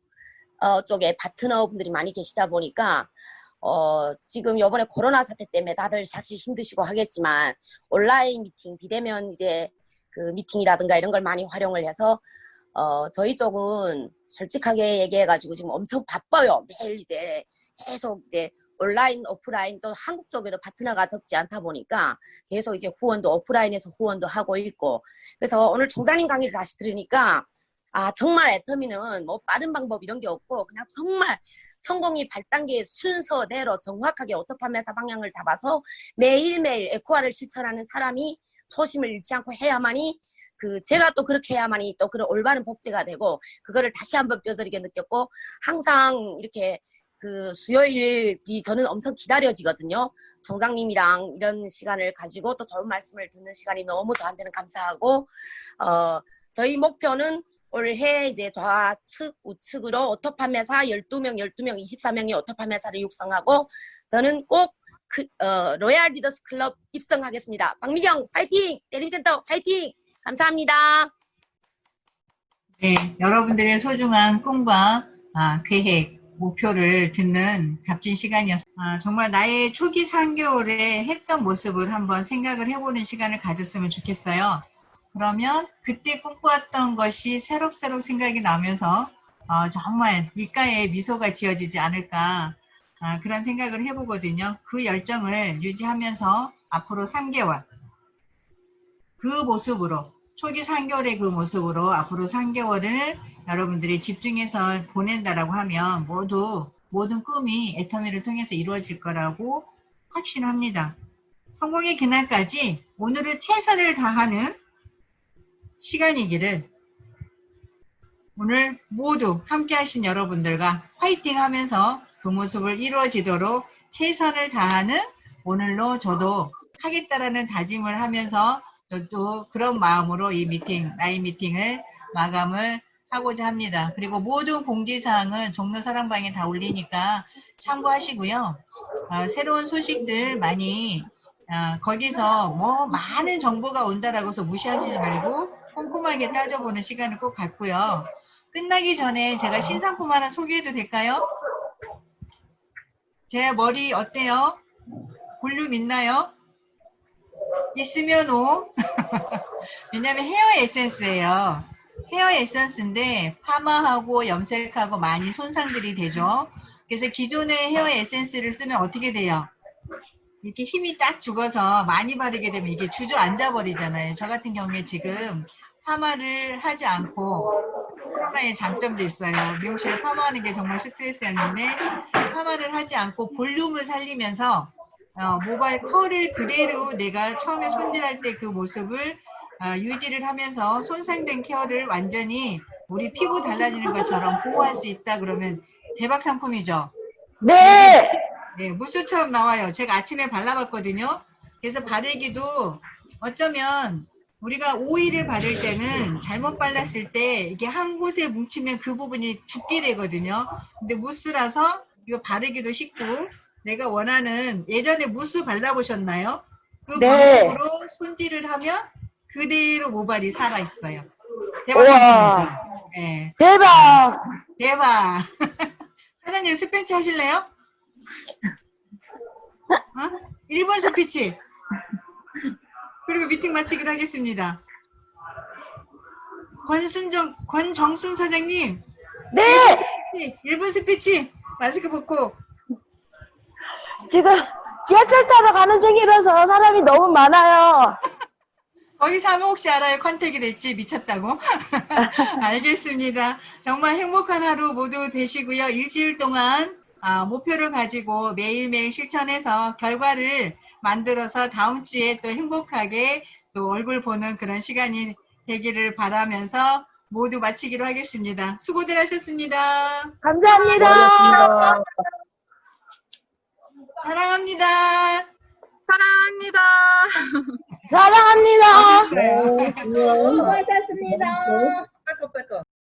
Speaker 9: 쪽에 파트너분들이 많이 계시다 보니까 지금 요번에 코로나 사태 때문에 다들 사실 힘드시고 하겠지만 온라인 미팅, 비대면 이제 그 미팅이라든가 이런 걸 많이 활용을 해서 저희 쪽은 솔직하게 얘기해가지고 지금 엄청 바빠요. 매일 이제 계속 이제 온라인, 오프라인 또 한국 쪽에도 파트너가 적지 않다 보니까 계속 이제 후원도 오프라인에서 후원도 하고 있고 그래서 오늘 총장님 강의를 다시 들으니까 정말 애터미는 뭐 빠른 방법 이런 게 없고 그냥 정말 성공이 8단계 순서대로 정확하게 오토팜 회사 방향을 잡아서 매일매일 에코아를 실천하는 사람이 초심을 잃지 않고 해야만이 제가 또 그렇게 해야만이 또 그런 올바른 복제가 되고 그거를 다시 한번 뼈저리게 느꼈고 항상 이렇게 수요일이 저는 엄청 기다려지거든요. 총장님이랑 이런 시간을 가지고 또 좋은 말씀을 듣는 시간이 너무 저한테는 감사하고 저희 목표는 올해 이제 좌측, 우측으로 오토팜 회사 12명, 24명의 오토팜 회사를 육성하고 저는 꼭 로얄 리더스 클럽 입성하겠습니다. 박미경 파이팅! 대림센터 파이팅! 감사합니다.
Speaker 1: 네, 여러분들의 소중한 꿈과 계획, 목표를 듣는 값진 시간이었습니다. 정말 나의 초기 3개월에 했던 모습을 한번 생각을 해보는 시간을 가졌으면 좋겠어요. 그러면 그때 꿈꿔왔던 것이 새록새록 생각이 나면서 정말 입가에 미소가 지어지지 않을까 그런 생각을 해보거든요. 그 열정을 유지하면서 앞으로 3개월 그 모습으로 초기 3개월의 그 모습으로 앞으로 3개월을 여러분들이 집중해서 보낸다라고 하면 모든 꿈이 애터미를 통해서 이루어질 거라고 확신합니다. 성공의 그날까지 오늘을 최선을 다하는 시간이기를 오늘 모두 함께 하신 여러분들과 화이팅 하면서 그 모습을 이루어지도록 최선을 다하는 오늘로 저도 하겠다라는 다짐을 하면서 저도 그런 마음으로 이 미팅, 라인 미팅을 마감을 하고자 합니다. 그리고 모든 공지사항은 종로 사랑방에 다 올리니까 참고하시고요. 새로운 소식들 많이 거기서 뭐 많은 정보가 온다라고 해서 무시하시지 말고 꼼꼼하게 따져보는 시간을 꼭 갖고요. 끝나기 전에 제가 신상품 하나 소개해도 될까요? 제 머리 어때요? 볼륨 있나요? 있으면 오. 왜냐면 헤어 에센스예요. 헤어 에센스인데 파마하고 염색하고 많이 손상들이 되죠. 그래서 기존의 헤어 에센스를 쓰면 어떻게 돼요? 이렇게 힘이 딱 죽어서 많이 바르게 되면 이게 주저앉아 버리잖아요. 저 같은 경우에 지금 파마를 하지 않고 코로나의 장점도 있어요. 미용실에 파마하는 게 정말 스트레스였는데 파마를 하지 않고 볼륨을 살리면서 모발 컬을 그대로 내가 처음에 손질할 때 그 모습을 유지를 하면서 손상된 케어를 완전히 우리 피부 달라지는 것처럼 보호할 수 있다 그러면 대박 상품이죠.
Speaker 9: 네.
Speaker 1: 네, 무스처럼 나와요. 제가 아침에 발라봤거든요. 그래서 바르기도 어쩌면 우리가 오일을 바를 때는 잘못 발랐을 때 이게 한 곳에 뭉치면 그 부분이 죽게 되거든요. 근데 무스라서 이거 바르기도 쉽고 내가 원하는 예전에 무스 발라보셨나요? 그 방법으로 손질을 하면 그대로 모발이 살아있어요. 대박 상품이죠. 네.
Speaker 9: 대박.
Speaker 1: 대박. 사장님 스피치 하실래요? 1분 스피치. 그리고 미팅 마치기로 하겠습니다. 권정순 사장님.
Speaker 9: 네.
Speaker 1: 1분 스피치. 마스크 벗고.
Speaker 9: 지금 지하철 타러 가는 중이라서 사람이 너무 많아요.
Speaker 1: 거기 사면 혹시 알아요? 컨택이 될지 미쳤다고? 알겠습니다. 정말 행복한 하루 모두 되시고요. 일주일 동안 목표를 가지고 매일매일 실천해서 결과를 만들어서 다음 주에 또 행복하게 또 얼굴 보는 그런 시간이 되기를 바라면서 모두 마치기로 하겠습니다. 수고들 하셨습니다.
Speaker 9: 감사합니다.
Speaker 1: 사랑합니다.
Speaker 10: 사랑합니다.
Speaker 1: 네.
Speaker 5: 수고하셨습니다.